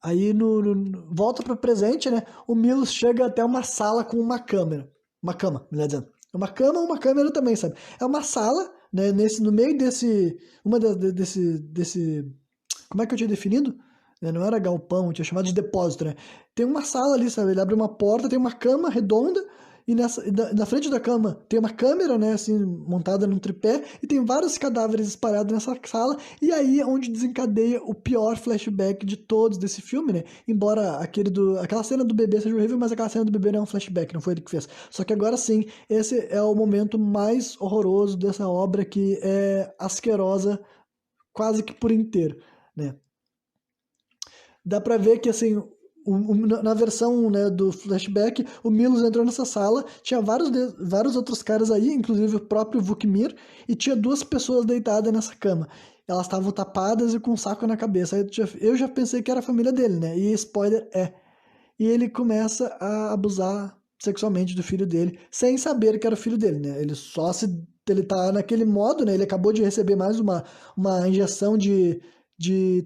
Aí volta pro presente, né? O Milos chega até uma sala com uma câmera. Uma cama, melhor dizendo. Uma cama, uma câmera também, sabe? É uma sala, né? No meio desse. Desse. Como é que eu tinha definido? Não era galpão, eu tinha chamado de depósito, né? Tem uma sala ali, sabe? Ele abre uma porta, tem uma cama redonda e na frente da cama tem uma câmera, né, assim, montada num tripé, e tem vários cadáveres espalhados nessa sala, e aí é onde desencadeia o pior flashback de todos desse filme, né? Embora aquela cena do bebê seja horrível, mas aquela cena do bebê não é um flashback, não foi ele que fez. Só que agora sim, esse é o momento mais horroroso dessa obra, que é asquerosa quase que por inteiro, né? Dá pra ver que, assim, na versão, né, do flashback, o Milos entrou nessa sala, tinha vários outros caras aí, inclusive o próprio Vukmir, e tinha duas pessoas deitadas nessa cama. Elas estavam tapadas e com um saco na cabeça. Aí eu já pensei que era a família dele, né? E spoiler, é. E ele começa a abusar sexualmente do filho dele, sem saber que era o filho dele, né? Ele tá naquele modo, né? Ele acabou de receber mais uma injeção de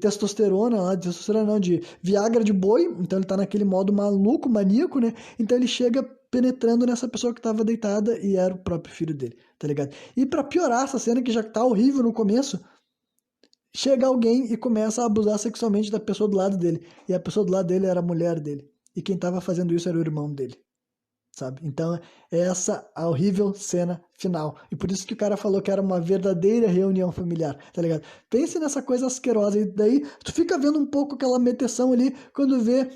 testosterona, lá, de testosterona não, de Viagra de boi, então ele tá naquele modo maluco, maníaco, né? Então ele chega penetrando nessa pessoa que tava deitada e era o próprio filho dele, tá ligado? E pra piorar essa cena que já tá horrível no começo, chega alguém e começa a abusar sexualmente da pessoa do lado dele. E a pessoa do lado dele era a mulher dele. E quem tava fazendo isso era o irmão dele, sabe? Então, é essa a horrível cena final. E por isso que o cara falou que era uma verdadeira reunião familiar, tá ligado? Pense nessa coisa asquerosa. E daí, tu fica vendo um pouco aquela meteção ali, quando vê,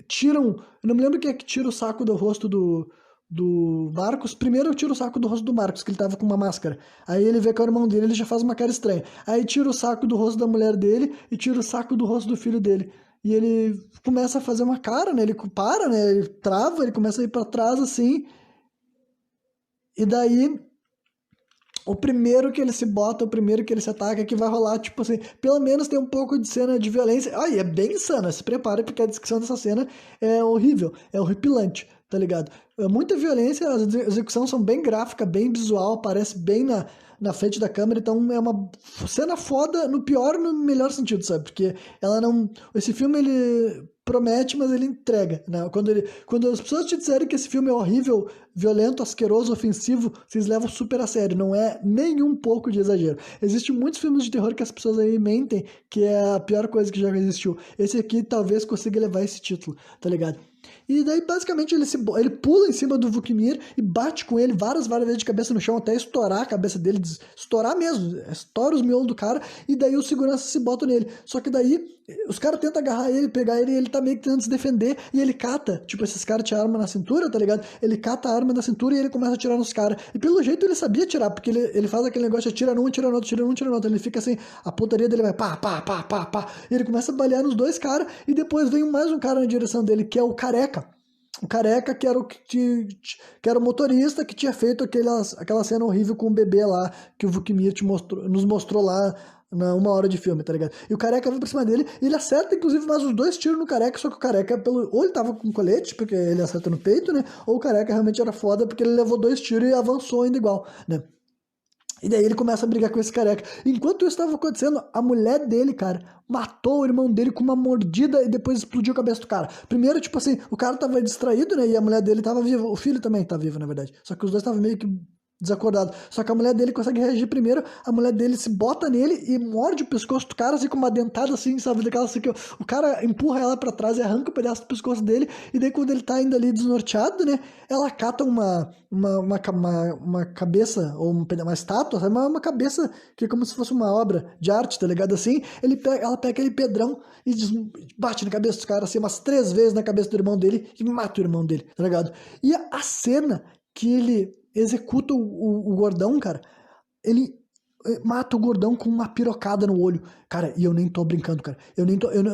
tiram... Eu não me lembro quem é que tira o saco do rosto do Marcos. Primeiro eu tiro o saco do rosto do Marcos, que ele tava com uma máscara. Aí ele vê que é o irmão dele, ele já faz uma cara estranha. Aí tira o saco do rosto da mulher dele e tira o saco do rosto do filho dele. E ele começa a fazer uma cara, né? Ele para, né? Ele trava, ele começa a ir pra trás assim. E daí, o primeiro que ele se bota, o primeiro que ele se ataca, que vai rolar, tipo assim, pelo menos tem um pouco de cena de violência. Ah, e é bem insana, se prepare, porque a descrição dessa cena é horrível, é horripilante, tá ligado? É muita violência, as execuções são bem gráficas, bem visual, aparece bem na frente da câmera, então é uma cena foda no pior e no melhor sentido, sabe? Porque ela não... Esse filme, ele promete, mas ele entrega, né? Quando as pessoas te disserem que esse filme é horrível, violento, asqueroso, ofensivo, vocês levam super a sério, não é nem um pouco de exagero. Existem muitos filmes de terror que as pessoas aí mentem que é a pior coisa que já existiu. Esse aqui talvez consiga levar esse título, tá ligado? E daí, basicamente, ele pula em cima do Vukmir e bate com ele várias vezes de cabeça no chão, até estourar a cabeça dele, estourar mesmo, estoura os miolos do cara, e daí os seguranças se botam nele. Só que daí, os caras tentam agarrar ele, pegar ele, e ele tá meio que tentando se defender, e ele cata, tipo, esses caras tinham arma na cintura, tá ligado? Ele cata a arma da cintura e ele começa a atirar nos caras. E pelo jeito ele sabia atirar, porque ele faz aquele negócio de atira num, atira no outro, atira num, atira no outro. Ele fica assim, a pontaria dele vai pá, pá, pá, pá, pá. E ele começa a balear nos dois caras, e depois vem mais um cara na direção dele, que é o Careca. O Careca, que era o motorista que tinha feito aquela cena horrível com o bebê lá, que o Vukmir nos mostrou lá na 1 hora de filme, tá ligado? E o Careca vai pra cima dele, e ele acerta, inclusive, mais os 2 tiros no Careca, só que o Careca, ou ele tava com colete, porque ele acerta no peito, né? Ou o Careca realmente era foda, porque ele levou 2 tiros e avançou ainda igual, né? E daí ele começa a brigar com esse Careca. Enquanto isso estava acontecendo, a mulher dele, cara, matou o irmão dele com uma mordida e depois explodiu a cabeça do cara. Primeiro, tipo assim, o cara tava distraído, né? E a mulher dele tava viva. O filho também tá vivo, na verdade. Só que os dois estavam meio que desacordado. Só que a mulher dele consegue reagir primeiro, a mulher dele se bota nele e morde o pescoço do cara, assim, com uma dentada, assim, sabe, daquela assim, que o cara empurra ela pra trás e arranca o pedaço do pescoço dele, e daí quando ele tá ainda ali desnorteado, né, ela cata uma cabeça, ou uma estátua, sabe, uma cabeça que é como se fosse uma obra de arte, tá ligado, assim, ela pega aquele pedrão e bate na cabeça dos caras, assim, umas 3 vezes na cabeça do irmão dele, e mata o irmão dele, tá ligado? E a cena que ele executa o gordão, cara, ele mata o gordão com uma pirocada no olho. Cara, e eu nem tô brincando, cara. Eu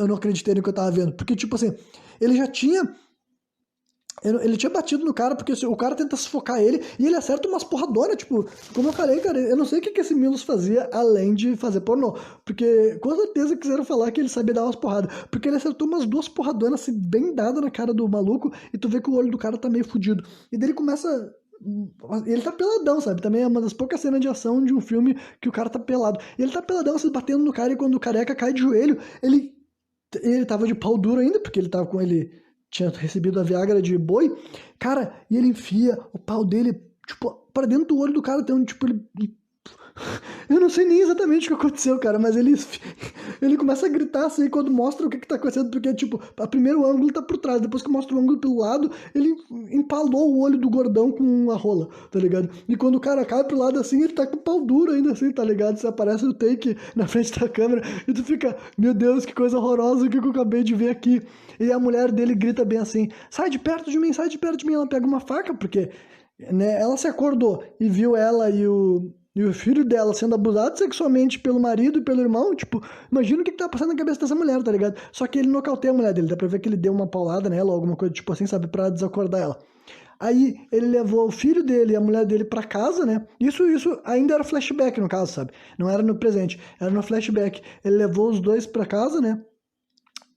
não acreditei no que eu tava vendo. Porque, tipo assim, ele já tinha. Ele tinha batido no cara, porque o cara tenta sufocar ele e ele acerta umas porradonas, tipo, como eu falei, cara, eu não sei o que esse Milos fazia além de fazer pornô, porque com certeza quiseram falar que ele sabia dar umas porradas, porque ele acertou umas 2 porradonas assim, bem dadas na cara do maluco e tu vê que o olho do cara tá meio fudido. E daí ele começa. Ele tá peladão, sabe? Também é uma das poucas cenas de ação de um filme que o cara tá pelado. E ele tá peladão, assim, batendo no cara, e quando o careca cai de joelho, ele tava de pau duro ainda, porque ele tava com ele. Tinha recebido a Viagra de boi, cara, e ele enfia o pau dele, tipo, pra dentro do olho do cara, tem um, tipo, ele... Eu não sei nem exatamente o que aconteceu, cara, mas ele começa a gritar assim quando mostra o que tá acontecendo, porque, tipo, a primeiro ângulo tá por trás, depois que mostra o ângulo pelo lado, ele empalou o olho do gordão com a rola, tá ligado? E quando o cara cai pro lado assim, ele tá com o pau duro ainda assim, tá ligado? Você aparece o take na frente da câmera e tu fica, meu Deus, que coisa horrorosa que eu acabei de ver aqui. E a mulher dele grita bem assim, sai de perto de mim, sai de perto de mim. Ela pega uma faca, porque, né, ela se acordou e viu ela e o filho dela sendo abusado sexualmente pelo marido e pelo irmão, tipo, imagina o que tá passando na cabeça dessa mulher, tá ligado? Só que ele nocauteia a mulher dele, dá pra ver que ele deu uma paulada nela ou alguma coisa tipo assim, sabe, pra desacordar ela. Aí ele levou o filho dele e a mulher dele pra casa, né? Isso ainda era flashback no caso, sabe? Não era no presente, era no flashback. Ele levou os dois pra casa, né?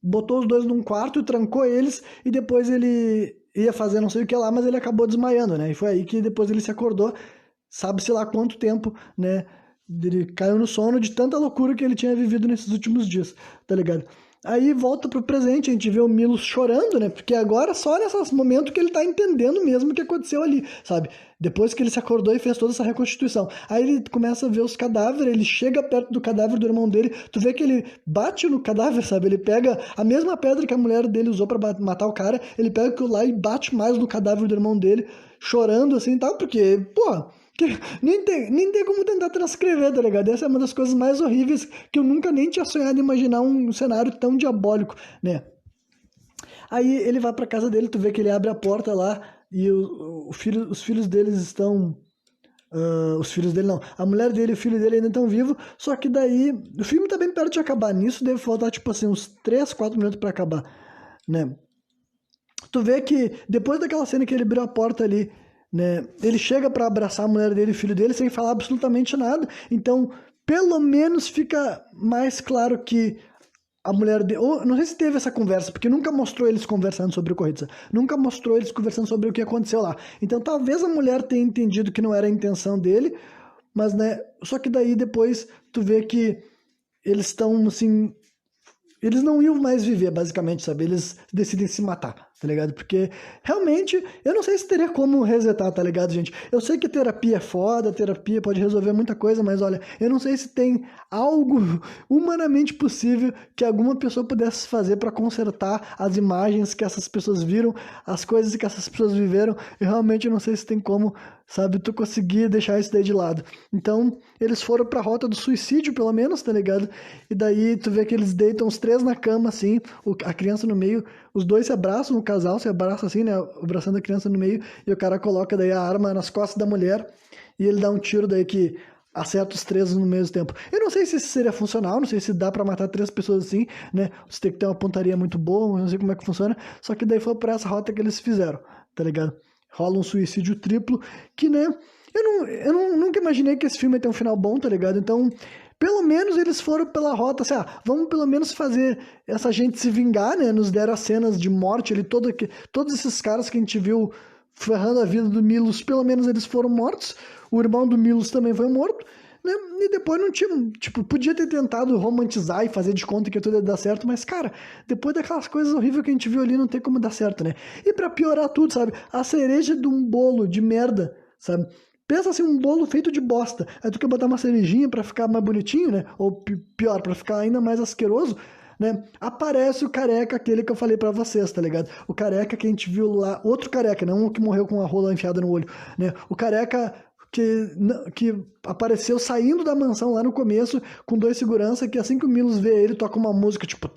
Botou os dois num quarto e trancou eles e depois ele ia fazer não sei o que lá, mas ele acabou desmaiando, né? E foi aí que depois ele se acordou, sabe-se lá quanto tempo, né? Ele caiu no sono de tanta loucura que ele tinha vivido nesses últimos dias, tá ligado? Aí volta pro presente, a gente vê o Milos chorando, né? Porque agora só nesse momento que ele tá entendendo mesmo o que aconteceu ali, sabe? Depois que ele se acordou e fez toda essa reconstituição. Aí ele começa a ver os cadáveres, ele chega perto do cadáver do irmão dele, tu vê que ele bate no cadáver, sabe? Ele pega a mesma pedra que a mulher dele usou pra matar o cara, ele pega aquilo lá e bate mais no cadáver do irmão dele, chorando assim e tal, porque, pô... nem tem como tentar transcrever, tá ligado? Essa é uma das coisas mais horríveis que eu nunca nem tinha sonhado em imaginar um cenário tão diabólico, né? Aí ele vai pra casa dele, tu vê que ele abre a porta lá e os filhos deles estão... os filhos dele não, a mulher dele e o filho dele ainda estão vivos, só que daí o filme tá bem perto de acabar, nisso deve faltar tipo assim uns 3, 4 minutos pra acabar, né? Tu vê que depois daquela cena que ele abriu a porta ali, né, ele chega pra abraçar a mulher dele e o filho dele sem falar absolutamente nada. Então, pelo menos fica mais claro que a mulher dele... Ou, não sei se teve essa conversa, porque nunca mostrou eles conversando sobre o Corritza. Nunca mostrou eles conversando sobre o que aconteceu lá. Então, talvez a mulher tenha entendido que não era a intenção dele, mas, né, só que daí depois tu vê que eles estão, assim... Eles não iam mais viver, basicamente, sabe? Eles decidem se matar, tá ligado? Porque, realmente, eu não sei se teria como resetar, tá ligado, gente? Eu sei que terapia é foda, terapia pode resolver muita coisa, mas, olha, eu não sei se tem algo humanamente possível que alguma pessoa pudesse fazer pra consertar as imagens que essas pessoas viram, as coisas que essas pessoas viveram. Eu realmente não sei se tem como, sabe, tu conseguir deixar isso daí de lado. Então, eles foram pra rota do suicídio, pelo menos, tá ligado? E daí tu vê que eles deitam os 3 na cama, assim, a criança no meio, os dois se abraçam, o casal se abraça assim, né, abraçando a criança no meio, e o cara coloca daí a arma nas costas da mulher, e ele dá um tiro daí que acerta os 3 no mesmo tempo. Eu não sei se isso seria funcional, não sei se dá pra matar 3 pessoas assim, né, você tem que ter uma pontaria muito boa, não sei como é que funciona, só que daí foi por essa rota que eles fizeram, tá ligado? Rola um suicídio triplo, que, né, nunca imaginei que esse filme ia ter um final bom, tá ligado? Então, pelo menos eles foram pela rota, assim, vamos pelo menos fazer essa gente se vingar, né? Nos deram as cenas de morte ali, todos esses caras que a gente viu ferrando a vida do Milos, pelo menos eles foram mortos. O irmão do Milos também foi morto, né? E depois não tinha, tipo, podia ter tentado romantizar e fazer de conta que tudo ia dar certo, mas, cara, depois daquelas coisas horríveis que a gente viu ali, não tem como dar certo, né? E pra piorar tudo, sabe? A cereja de um bolo de merda, sabe? Pensa assim, um bolo feito de bosta. Aí tu quer botar uma cerejinha pra ficar mais bonitinho, né? Ou pior, pra ficar ainda mais asqueroso, né? Aparece o careca, aquele que eu falei pra vocês, tá ligado? O careca que a gente viu lá, outro careca, não o que morreu com a rola enfiada no olho, né? O careca que apareceu saindo da mansão lá no começo com dois segurança que assim que o Milos vê ele, toca uma música tipo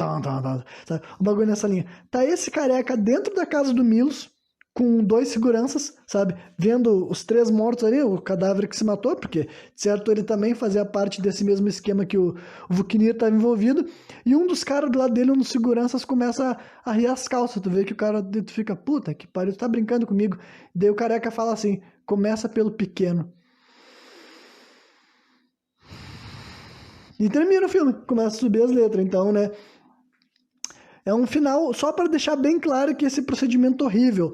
sabe? Um bagulho nessa linha. Tá esse careca dentro da casa do Milos com dois seguranças, sabe? Vendo os três mortos ali, o cadáver que se matou, porque, certo, ele também fazia parte desse mesmo esquema que o Vuknir estava envolvido, e um dos caras do lado dele, um dos seguranças, começa a rir as calças, tu vê que o cara tu fica, puta que pariu, tu tá brincando comigo? Daí o careca fala assim, começa pelo pequeno. E termina o filme, começa a subir as letras, então, né? É um final só para deixar bem claro que esse procedimento horrível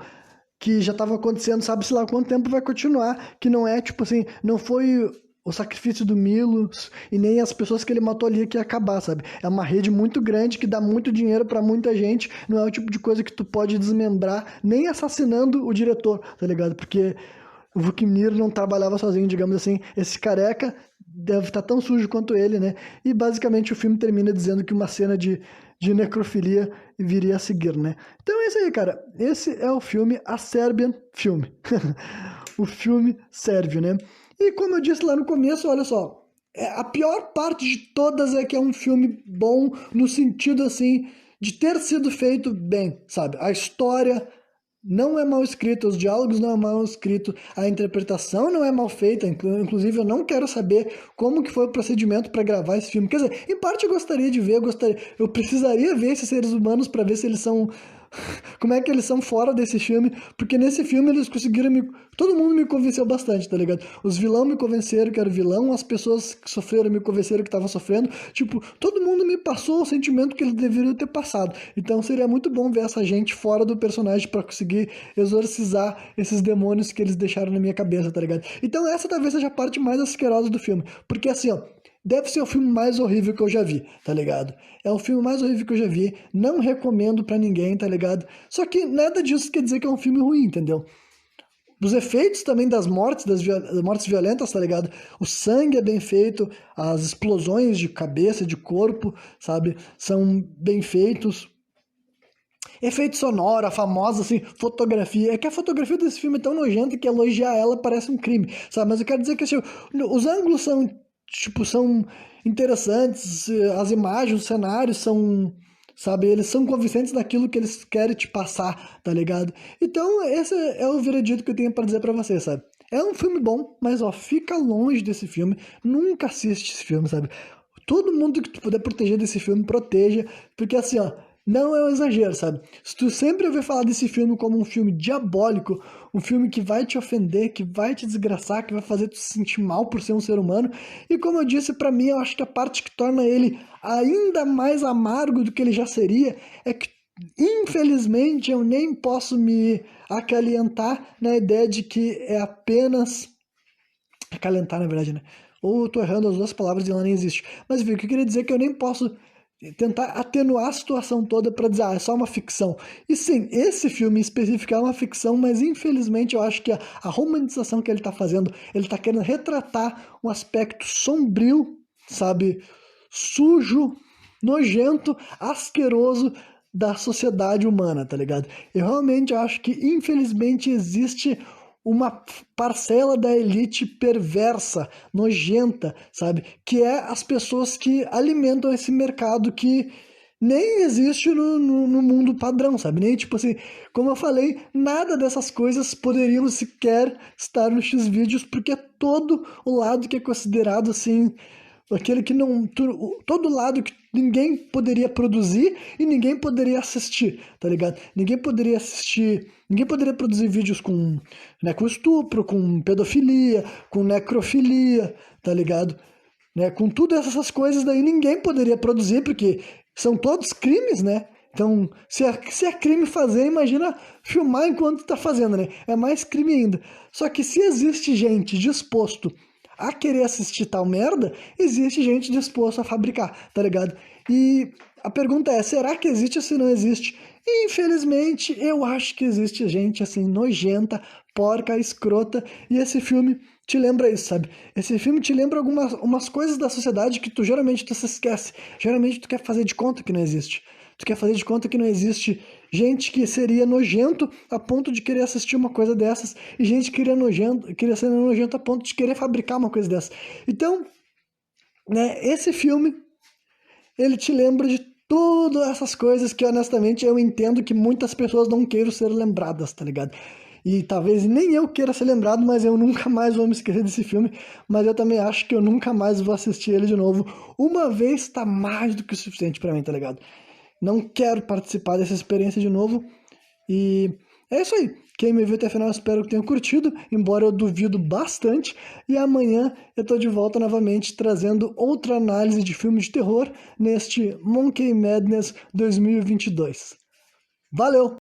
que já estava acontecendo, sabe-se lá quanto tempo vai continuar, que não é, tipo assim, não foi o sacrifício do Milos e nem as pessoas que ele matou ali que ia acabar, sabe? É uma rede muito grande que dá muito dinheiro para muita gente, não é o tipo de coisa que tu pode desmembrar, nem assassinando o diretor, tá ligado? Porque o Vukmir não trabalhava sozinho, digamos assim, esse careca deve estar tão sujo quanto ele, né? E basicamente o filme termina dizendo que uma cena de necrofilia viria a seguir, né? Então é isso aí, cara. Esse é o filme A Serbian Film. O filme sérvio, né? E como eu disse lá no começo, olha só, a pior parte de todas é que é um filme bom no sentido, assim, de ter sido feito bem, sabe? A história não é mal escrita, os diálogos não é mal escrito, a interpretação não é mal feita, inclusive eu não quero saber como que foi o procedimento para gravar esse filme. Quer dizer, em parte eu gostaria de ver, eu precisaria ver esses seres humanos para ver se eles são como é que eles são fora desse filme, porque nesse filme eles conseguiram todo mundo me convenceu bastante, tá ligado? Os vilão me convenceram que era vilão, as pessoas que sofreram me convenceram que estavam sofrendo, tipo, todo mundo me passou o sentimento que eles deveriam ter passado. Então seria muito bom ver essa gente fora do personagem para conseguir exorcizar esses demônios que eles deixaram na minha cabeça, tá ligado? Então essa talvez seja a parte mais asquerosa do filme, porque assim, ó, deve ser o filme mais horrível que eu já vi, tá ligado? É o filme mais horrível que eu já vi, não recomendo pra ninguém, tá ligado? Só que nada disso quer dizer que é um filme ruim, entendeu? Os efeitos também das mortes, das mortes violentas, tá ligado? O sangue é bem feito, as explosões de cabeça, de corpo, sabe? São bem feitos. Efeito sonoro, a famosa, assim, fotografia. É que a fotografia desse filme é tão nojenta que elogiar ela parece um crime, sabe? Mas eu quero dizer que, assim, os ângulos são, tipo, são interessantes, as imagens, os cenários são, sabe? Eles são convincentes daquilo que eles querem te passar, tá ligado? Então, esse é o veredito que eu tenho pra dizer pra você, sabe? É um filme bom, mas, ó, fica longe desse filme. Nunca assiste esse filme, sabe? Todo mundo que tu puder proteger desse filme, proteja, porque assim, ó, não é um exagero, sabe? Se tu sempre ouvir falar desse filme como um filme diabólico, um filme que vai te ofender, que vai te desgraçar, que vai fazer tu se sentir mal por ser um ser humano, e como eu disse, pra mim, eu acho que a parte que torna ele ainda mais amargo do que ele já seria, é que, infelizmente, eu nem posso me acalentar na ideia de que é apenas acalentar, na verdade, né? Ou eu tô errando as duas palavras e ela nem existe. Mas, enfim, o que eu queria dizer é que eu nem posso tentar atenuar a situação toda para dizer, ah, é só uma ficção. E sim, esse filme em específico é uma ficção, mas infelizmente eu acho que a romantização que ele tá fazendo, ele tá querendo retratar um aspecto sombrio, sabe? Sujo, nojento, asqueroso da sociedade humana, tá ligado? Eu realmente acho que infelizmente existe uma parcela da elite perversa, nojenta, sabe? Que é as pessoas que alimentam esse mercado que nem existe no mundo padrão, sabe? Nem, tipo assim, como eu falei, nada dessas coisas poderiam sequer estar nos X-Vídeos, porque é todo o lado que é considerado, assim, aquele que não... todo lado que ninguém poderia produzir e ninguém poderia assistir, tá ligado? Ninguém poderia assistir... Ninguém poderia produzir vídeos né, com estupro, com pedofilia, com necrofilia, tá ligado? Né, com todas essas coisas daí ninguém poderia produzir, porque são todos crimes, né? Então, se é crime fazer, imagina filmar enquanto tá fazendo, né? É mais crime ainda. Só que se existe gente disposto a querer assistir tal merda, existe gente disposta a fabricar, tá ligado? E a pergunta é, será que existe ou se não existe? E, infelizmente, eu acho que existe gente assim, nojenta, porca, escrota, e esse filme te lembra isso, sabe? Esse filme te lembra umas coisas da sociedade que geralmente tu se esquece. Geralmente tu quer fazer de conta que não existe. Tu quer fazer de conta que não existe gente que seria nojento a ponto de querer assistir uma coisa dessas e gente que queria ser nojento a ponto de querer fabricar uma coisa dessa. Então, né, esse filme, ele te lembra de todas essas coisas que, honestamente, eu entendo que muitas pessoas não queiram ser lembradas, tá ligado? E talvez nem eu queira ser lembrado, mas eu nunca mais vou me esquecer desse filme. Mas eu também acho que eu nunca mais vou assistir ele de novo. Uma vez tá mais do que o suficiente pra mim, tá ligado? Não quero participar dessa experiência de novo. E é isso aí. Quem me viu até o final, espero que tenha curtido, embora eu duvido bastante. E amanhã eu tô de volta novamente trazendo outra análise de filme de terror neste Monkey Madness 2022. Valeu!